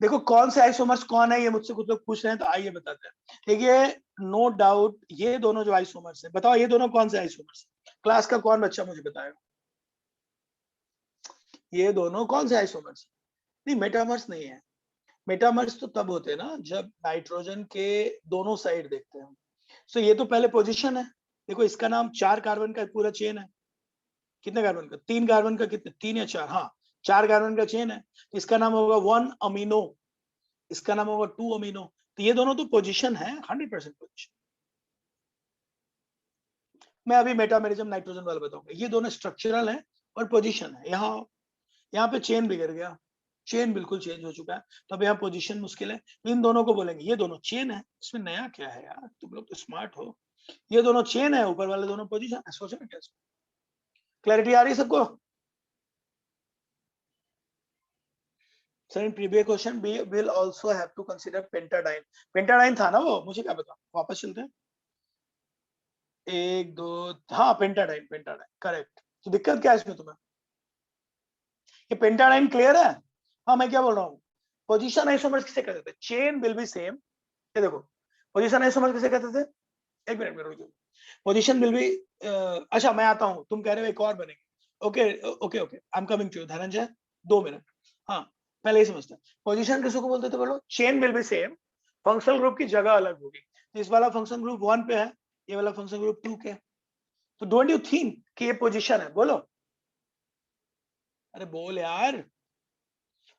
देखो कौन से आइसोमर्स कौन है, ये मुझसे कुछ लोग पूछ रहे हैं, तो आइए बताते हैं। देखिए नो डाउट ये दोनों जो आइसोमर्स है, बताओ ये दोनों कौन से आइसोमर्स है? क्लास का कौन बच्चा मुझे बताएगा, ये दोनों कौन से आइसोमर्स है? नहीं मेटामर्स नहीं है। मेटामर्स तो तब होते हैं ना जब नाइट्रोजन के दोनों साइड देखते हैं। सो ये तो पहले पोजीशन है। देखो इसका नाम 4 कार्बन का पूरा चेन है। कितने कार्बन का? 3 कार्बन का, कितने? 3 या 4? हाँ 4 कार्बन का चेन है, तो इसका नाम होगा 1 अमीनो, इसका नाम होगा 2 अमीनो। तो ये दोनों तो पोजीशन है, 100% पोजीशन। मैं अभी मेटामेरिज्म नाइट्रोजन वाला बताऊंगा। ये दोनों स्ट्रक्चरल है और पोजीशन है। यहाँ पे चेन बिगड़ गया, चेन बिल्कुल चेंज हो चुका है, तो अब यहाँ पोजीशन मुश्किल है। तो इन दोनों को बोलेंगे ये दोनों चेन है। इसमें नया क्या है यार, तुम लोग तो स्मार्ट हो। ये दोनों चेन है, ऊपर वाले दोनों पोजीशन है। सोचो ना कैसे। क्लैरिटी आ रही है सबको? Sir in previous question we will also have to consider पेंटाडाइन। पेंटाडाइन था ना वो, मुझे क्या पता। वापस चलते हैं। 1 2, हाँ पेंटाडाइन, पेंटाडाइन करेक्ट। तो दिक्कत क्या है इसमें तुम्हें? ये पेंटाडाइन क्लियर है? हाँ मैं क्या बोल रहा हूँ, पोजीशन आइसोमर्स किसे कहते थे? Chain will be same. ये देखो पोजीशन आइसोमर्स किसे कहते थे? एक मिनट में रुको। पोजीशन विल बी, अच्छा मैं आता हूँ, तुम कह रहे हो एक और बनेंगे। Okay okay okay, I am coming to you Dhananjay, 2 minute. हाँ पहले ही समझते हैं पोजीशन किसको बोलते थे, बोलो। Chain will be same, functional group की जगह अलग होगी। तो इस वाला फंक्शन ग्रुप 1 पे है, ये वाला फंक्शन ग्रुप 2 के। तो डोंट यू थिंक कि ये पोजीशन है? बोलो, अरे बोल यार।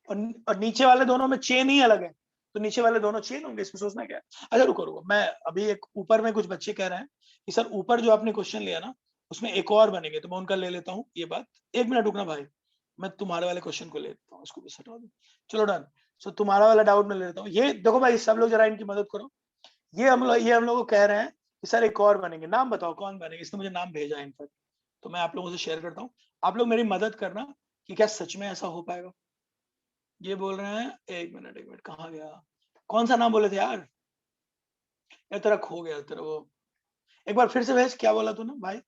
और नीचे वाले दोनों में चेन ही अलग है, तो नीचे वाले दोनों चेन होंगे, इसमें सोचना क्या है। अच्छा रुको रुको, मैं अभी एक ऊपर में कुछ बच्चे कह रहे हैं कि सर ऊपर जो आपने क्वेश्चन लिया ना उसमें एक और बनेंगे, तो मैं उनका ले लेता हूँ ये बात। 1 मिनट रुकना भाई, मैं तुम्हारे वाले क्वेश्चन को ले लेता हूँ, इसको भी हटा दो। चलो डन। सो तुम्हारा वाला डाउट मैं ले लेता हूँ। ये देखो भाई सब लोग जरा इनकी मदद करो। ये हम लोग को कह रहे हैं कि सर एक और बनेंगे, नाम बताओ कौन बनेंगे। इसने मुझे नाम भेजा है इनफैक्ट, तो मैं आप लोगों से शेयर करता हूँ। आप लोग मेरी मदद करना कि क्या सच में ऐसा हो पाएगा। ये बोल रहे हैं, 1 मिनट कहाँ गया, कौन सा नाम बोले थे यार? यार तेरा खो गया तेरा वो। एक बार फिर से भेज, क्या बोला तूने भाई?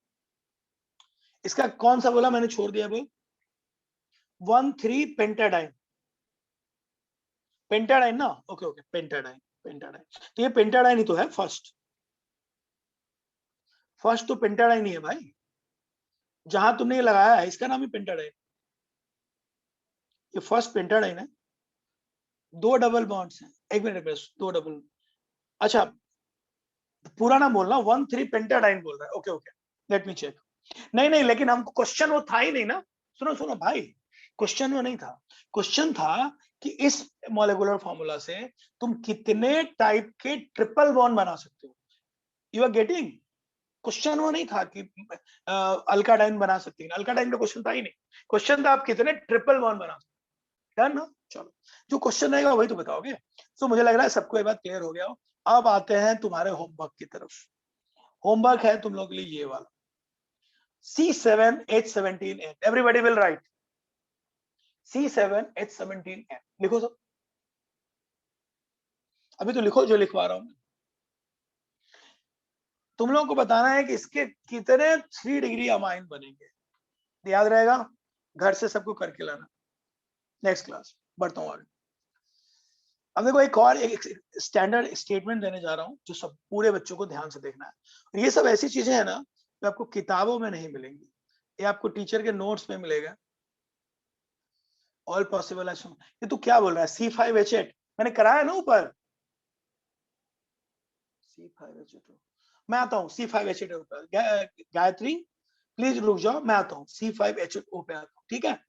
इसका कौन सा बोला, मैंने छोड़ दिया बोल। 1,3 पेंटाडाइन, पेंटाडाइन ना? Okay okay pentadiene, pentadiene. तो ये पेंटाडाइन ही तो है, फर्स्ट फर्स्ट तो पेंटाडाइन ही है भाई। जहां तुमने ये लगाया है इसका नाम ही पेंटाडाइन। ये फर्स्ट पेंटाडाइन है। 2 डबल बॉन्ड्स हैं। 1 मिनट बस, 2 डबल। अच्छा पूरा नाम बोलना, 1,3 पेंटाडाइन बोल रहा है। Okay okay let me check. नहीं नहीं, लेकिन हमको क्वेश्चन वो था ही नहीं ना। सुनो सुनो भाई, क्वेश्चन वो नहीं था। क्वेश्चन था कि इस मॉलिक्यूलर फॉर्मूला से तुम कितने टाइप के ट्रिपल बॉन्ड बना सकते हो। You are getting? क्वेश्चन वो नहीं था कि अल्काडाइन बना सकते हैं, अल्काडाइन का क्वेश्चन था ही नहीं। क्वेश्चन था आप कितने ट्रिपल बॉन्ड बना सकते हैं। डन ना? चलो जो क्वेश्चन रहेगा वही तो बताओगे। तो मुझे लग रहा है सबको ये बात क्लियर हो गया हो। अब आते हैं तुम्हारे होमवर्क की तरफ। होमवर्क है तुम लोग के लिए ये वाला, C7H17N। Everybody will write C7H17N। लिखो सब, अभी तो लिखो जो लिखवा रहा हूं मैं। तुम लोगों को बताना है कि इसके कितने 3 डिग्री अमाइन बनेंगे। याद रहेगा, घर से सबको करके लाना। नेक्स्ट क्लास बढ़ता हूँ आगे। अब देखो एक और एक स्टैंडर्ड स्टेटमेंट देने जा रहा हूँ जो सब पूरे बच्चों को ध्यान से देखना है। और ये सब ऐसी चीजें हैं ना जो आपको किताबों में नहीं मिलेंगी, ये आपको टीचर के नोट्स में मिलेगा। ऑल पॉसिबल है। ये तू क्या बोल रहा है? C5H8 मैंने कराया ना ऊपर। C5H8 मैं आता हूँ। C5H8 ऊपर गायत्री प्लीज रुक जाओ, मैं आता हूँ। C5H8 पे आता हूँ, ठीक है?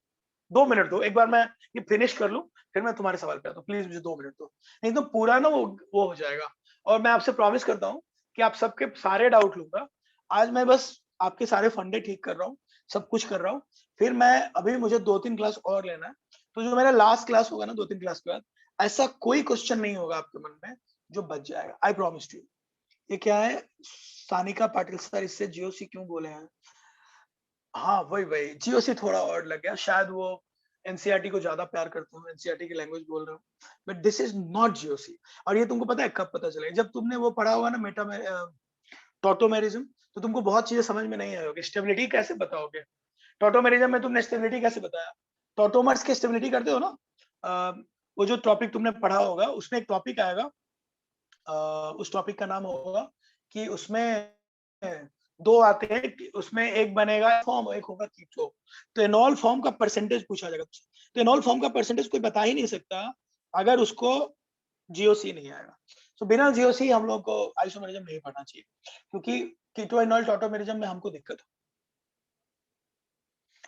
2 मिनट दो, एक बार मैं ये फिनिश कर लूं, फिर मैं तुम्हारे सवाल पे आता हूँ। प्लीज मुझे 2 मिनट दो, नहीं तो पूरा ना वो हो जाएगा। और मैं आपसे प्रॉमिस करता हूँ कि आप सबके सारे डाउट लूंगा। आज मैं बस आपके सारे फंडे ठीक कर रहा हूँ, सब कुछ कर रहा हूँ। फिर मैं अभी मुझे 2-3 क्लास और लेना है, तो जो मेरा लास्ट क्लास होगा ना 2-3 क्लास के बाद, ऐसा कोई क्वेश्चन नहीं होगा आपके मन में जो बच जाएगा। I promise to you. ये क्या है? सानिका पाटिल सर इससे जीओसी क्यों बोले हैं? हाँ वही वही, जीओसी थोड़ा और लग गया, शायद वो एनसीईआरटी को ज्यादा प्यार करते हो, एनसीईआरटी की लैंग्वेज बोल रहे हो, but this is not GOC. और ये तुमको पता है कब पता चलेगा? जब तुमने वो पढ़ा होगा ना मेटा में टॉटोमेरिज्म, तो तुमको बहुत चीजें समझ में नहीं आएगी। स्टेबिलिटी कैसे बताओगे? टॉटोमेरिज्म में तुमने स्टेबिलिटी कैसे बताया? टॉटोमर्स की स्टेबिलिटी करते हो ना, वो जो टॉपिक तुमने पढ़ा होगा उसमें एक टॉपिक आएगा, उस टॉपिक का नाम होगा कि उसमें दो आते हैं कि उसमें एक बनेगा फॉर्म, एक होगा कीटो। तो एनॉल फॉर्म का परसेंटेज पूछा जाएगा। तो एनॉल फॉर्म का परसेंटेज कोई बता ही नहीं सकता अगर उसको जीओसी नहीं आएगा। तो बिना जीओसी हम लोग को आइसोमेरिज्म नहीं पढ़ना चाहिए, क्योंकि कीटो एनॉल टॉटोमेरिज्म में हमको दिक्कत है।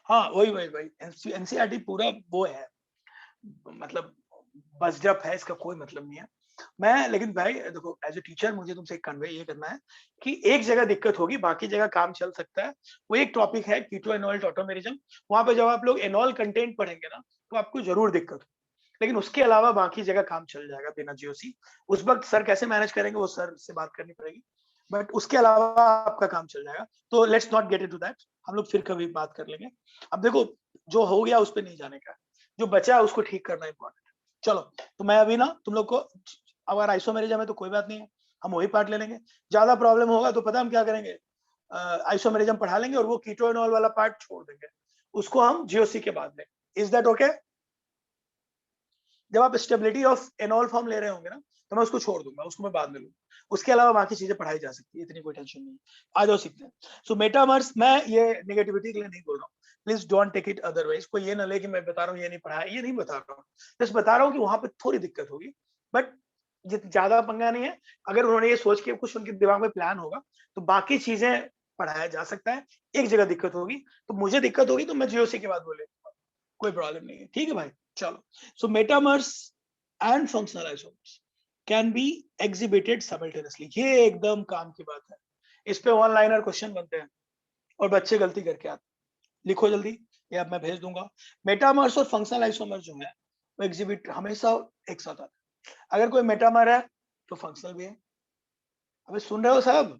हाँ वही एनसीईआरटी पूरा वो है, मतलब बस्ड अप है, इसका कोई मतलब नहीं है। मैं लेकिन भाई देखो एज ए टीचर मुझे तुमसे कन्वे ये करना है कि एक जगह दिक्कत होगी, बाकी जगह काम चल सकता है। वो एक टॉपिक है कीटो एनॉल टॉटोमेरिज्म, वहां पे जब आप लोग एनॉल कंटेंट पढ़ेंगे ना तो आपको जरूर दिक्कत हो, लेकिन उसके अलावा बाकी जगह काम चल जाएगा बिना जीओसी। उस वक्त सर कैसे मैनेज करेंगे वो सर से बात करनी पड़ेगी, बट उसके अलावा आपका काम चल जाएगा। तो let's not get into that, हम लोग फिर कभी बात कर लेंगे। अब देखो जो हो गया उस पर नहीं जाने का, जो बचा उसको ठीक करना इंपॉर्टेंट है। चलो तो मैं अभी ना तुम लोग को, अगर आइसोमेरिज्म है तो कोई बात नहीं है, हम वही पार्ट ले लेंगे। ज्यादा प्रॉब्लम होगा तो पता हम क्या करेंगे, आइसोमेरिज्म पढ़ा लेंगे और वो कीटो एनॉल वाला पार्ट छोड़ देंगे, उसको हम जीओसी के बाद लेंगे। Is that okay? जब आप स्टेबिलिटी ऑफ एनॉल फॉर्म ले रहे होंगे ना तो मैं उसको छोड़ दूंगा, उसको मैं बाद में लूंगा, उसके अलावा बाकी चीजें पढ़ाई जा सकती है, इतनी कोई टेंशन नहीं है। आ जाओ सीखते हैं। सो मेटावर्स, मैं ये नेगेटिविटी के लिए नहीं बोल रहा हूँ, please don't take it otherwise, कोई ये ना ले कि मैं बता रहा हूँ ये नहीं पढ़ा है, ये नहीं बता रहा हूँ, जस्ट बता रहा हूँ कि वहां पे थोड़ी दिक्कत होगी, बट ज्यादा पंगा नहीं है। अगर उन्होंने ये सोच के कुछ उनके दिमाग में प्लान होगा तो बाकी चीजें पढ़ाया जा सकता है। एक जगह दिक्कत होगी तो मुझे दिक्कत होगी तो मैं जीओसी के बाद बोले, कोई प्रॉब्लम नहीं है, ठीक है भाई। चलो, so metamers and functional isomers can be exhibited simultaneously, ये एकदम काम की बात है। इस पे वन लाइनर क्वेश्चन बनते हैं और बच्चे गलती करके आते हैं। लिखो जल्दी, ये अब मैं भेज दूंगा। मेटामर्स और फंक्शनल आइसोमर जो है वो एग्जिबिट हमेशा एक साथ आते हैं। अगर कोई मेटामर है तो फंक्शनल भी है। अबे सुन रहे हो सब,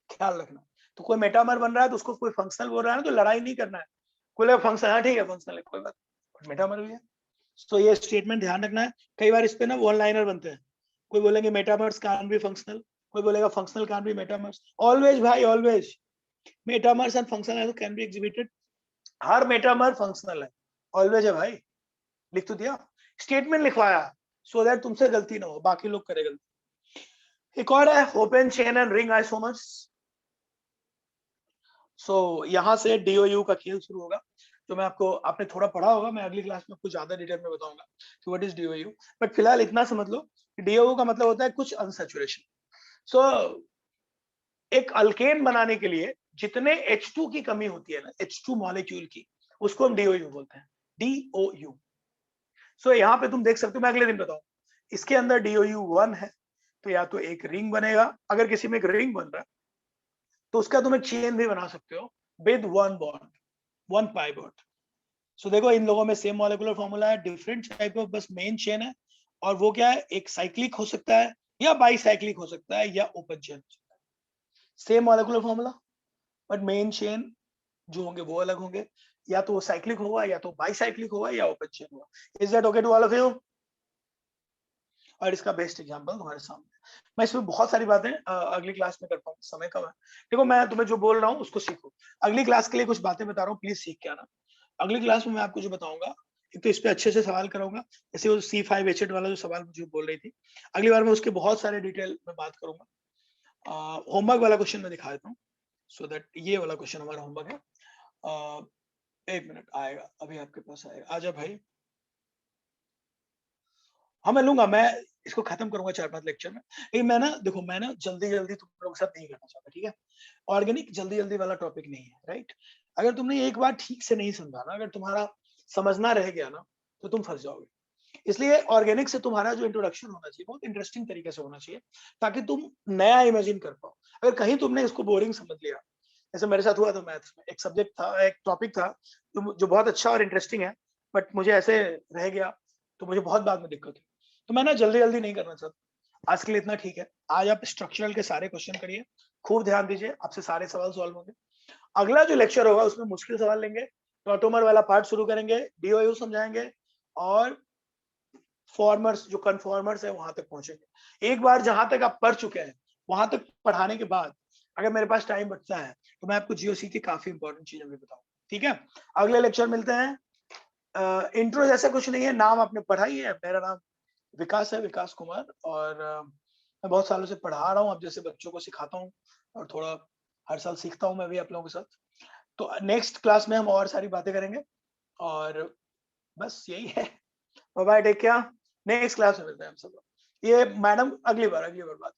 ख्याल रखना। तो कोई मेटामर बन रहा है तो उसको कोई फंक्शनल बोल रहा है ना, तो लड़ाई नहीं करना है। कोई फंक्शन, हाँ ठीक है फंक्शनल है कोई बात, मेटामर भी है। तो ये स्टेटमेंट ध्यान रखना है। कई बार इस पे ना वन लाइनर बनते हैं, कोई बोलेंगे मेटामर्स कैन बी फंक्शनल, कोई बोलेगा functional can be metamers. Always भाई always metamers and functional can be exhibited, हर मेटामर फंक्शनल है, ऑलवेज है भाई। लिख तो दिया, स्टेटमेंट लिखवाया सो दैट तुमसे गलती ना हो, बाकी लोग करे गलती। एक और है open chain and ring isomers. So यहाँ से डीओयू का खेल शुरू होगा, जो मैं आपको, आपने थोड़ा पढ़ा होगा, मैं अगली क्लास में आपको ज्यादा डिटेल में बताऊंगा कि व्हाट इज डीओयू। बट फिलहाल इतना समझ लो कि डीओयू का मतलब होता है कुछ अनसैचुरेशन। सो एक अल्केन बनाने के लिए जितने H2 की कमी होती है ना, H2 मॉलिक्यूल की, उसको हम डीओयू बोलते हैं, डीओयू। सो यहाँ पे तुम देख सकते हो, मैं अगले दिन बताऊँ, इसके अंदर डीओयू 1 है, तो या तो एक रिंग बनेगा, अगर किसी में एक रिंग बन रहा है तो उसका तुम एक चेन भी बना सकते हो with one bond, one pi bond. So देखो इन लोगों में सेम मॉलिक्यूलर फॉर्मूला है, डिफरेंट टाइप ऑफ बस मेन चेन है, और वो क्या है, एक साइक्लिक हो सकता है या बाई साइक्लिक हो सकता है या ओपन चेन हो सकता है। Same molecular formula but main chain जो होंगे वो अलग होंगे, या तो वो साइक्लिक होगा या तो बाई साइक्लिक होगा या ओपन चेन होगा। Is that okay to all of you? और इसका बेस्ट एग्जांपल तुम्हारे सामने, मैं इसमें बहुत सारी बातें अगली क्लास में कर पाऊंगा, समय कम है। देखो मैं तुम्हें जो बोल रहा हूँ उसको सीखो, अगली क्लास के लिए कुछ बातें बता रहा हूँ, प्लीज सीख के आना। अगली क्लास में मैं आपको जो बताऊंगा, एक तो इस पे अच्छे से सवाल कराऊंगा, जैसे वो C5H8 वाला जो सवाल मुझे बोल रही थी, अगली बार मैं उसके बहुत सारे डिटेल में बात करूंगा। होमवर्क वाला क्वेश्चन मैं दिखा देता हूँ, सो दैट ये वाला क्वेश्चन हमारा होमवर्क है। एक मिनट आएगा, अभी आपके पास आएगा, आजा भाई। हाँ मैं लूंगा, मैं इसको खत्म करूंगा 4-5 लेक्चर में। लेकिन मैं ना देखो, मैं ना जल्दी जल्दी तुम लोगों के साथ नहीं करना चाहता, ठीक है? ऑर्गेनिक जल्दी जल्दी वाला टॉपिक नहीं है, राइट? अगर तुमने एक बार ठीक से नहीं समझा ना, अगर तुम्हारा समझना रह गया ना तो तुम फंस जाओगे। इसलिए ऑर्गेनिक से तुम्हारा जो इंट्रोडक्शन होना चाहिए बहुत इंटरेस्टिंग तरीके से होना चाहिए, ताकि तुम नया इमेजिन कर पाओ। अगर कहीं तुमने इसको बोरिंग समझ लिया, जैसे मेरे साथ हुआ था मैथ्स में, एक सब्जेक्ट था, एक टॉपिक था जो बहुत अच्छा और इंटरेस्टिंग है, बट मुझे ऐसे रह गया तो मुझे बहुत बाद में दिक्कत हुई। तो मैं ना जल्दी जल्दी नहीं करना चाहता, आज के लिए इतना ठीक है। आज आप स्ट्रक्चरल के सारे क्वेश्चन करिए, खूब ध्यान दीजिए, आपसे सारे सवाल सॉल्व होंगे। अगला जो लेक्चर होगा उसमें मुश्किल सवाल लेंगे, ऑटोमर वाला पार्ट शुरू करेंगे, डीओयू समझाएंगे, और फॉर्मर्स जो कन्फॉर्मर्स है वहां तक पहुंचेंगे। एक बार जहां तक आप पढ़ चुके हैं वहां तक पढ़ाने के बाद अगर मेरे पास टाइम बचता है तो मैं आपको जीओसी की काफी इंपॉर्टेंट चीजें भी बताऊंगा। ठीक है, अगले लेक्चर मिलते हैं। इंट्रो जैसा कुछ नहीं है, नाम आपने पढ़ा ही है, मेरा नाम विकास है, विकास कुमार, और मैं बहुत सालों से पढ़ा रहा हूँ, अब जैसे बच्चों को सिखाता हूँ और थोड़ा हर साल सीखता हूँ मैं भी आप लोगों के साथ। तो नेक्स्ट क्लास में हम और सारी बातें करेंगे, और बस यही है। Bye bye, take care, next class में मिलते हैं हम सब लोग। ये मैडम अगली बार बात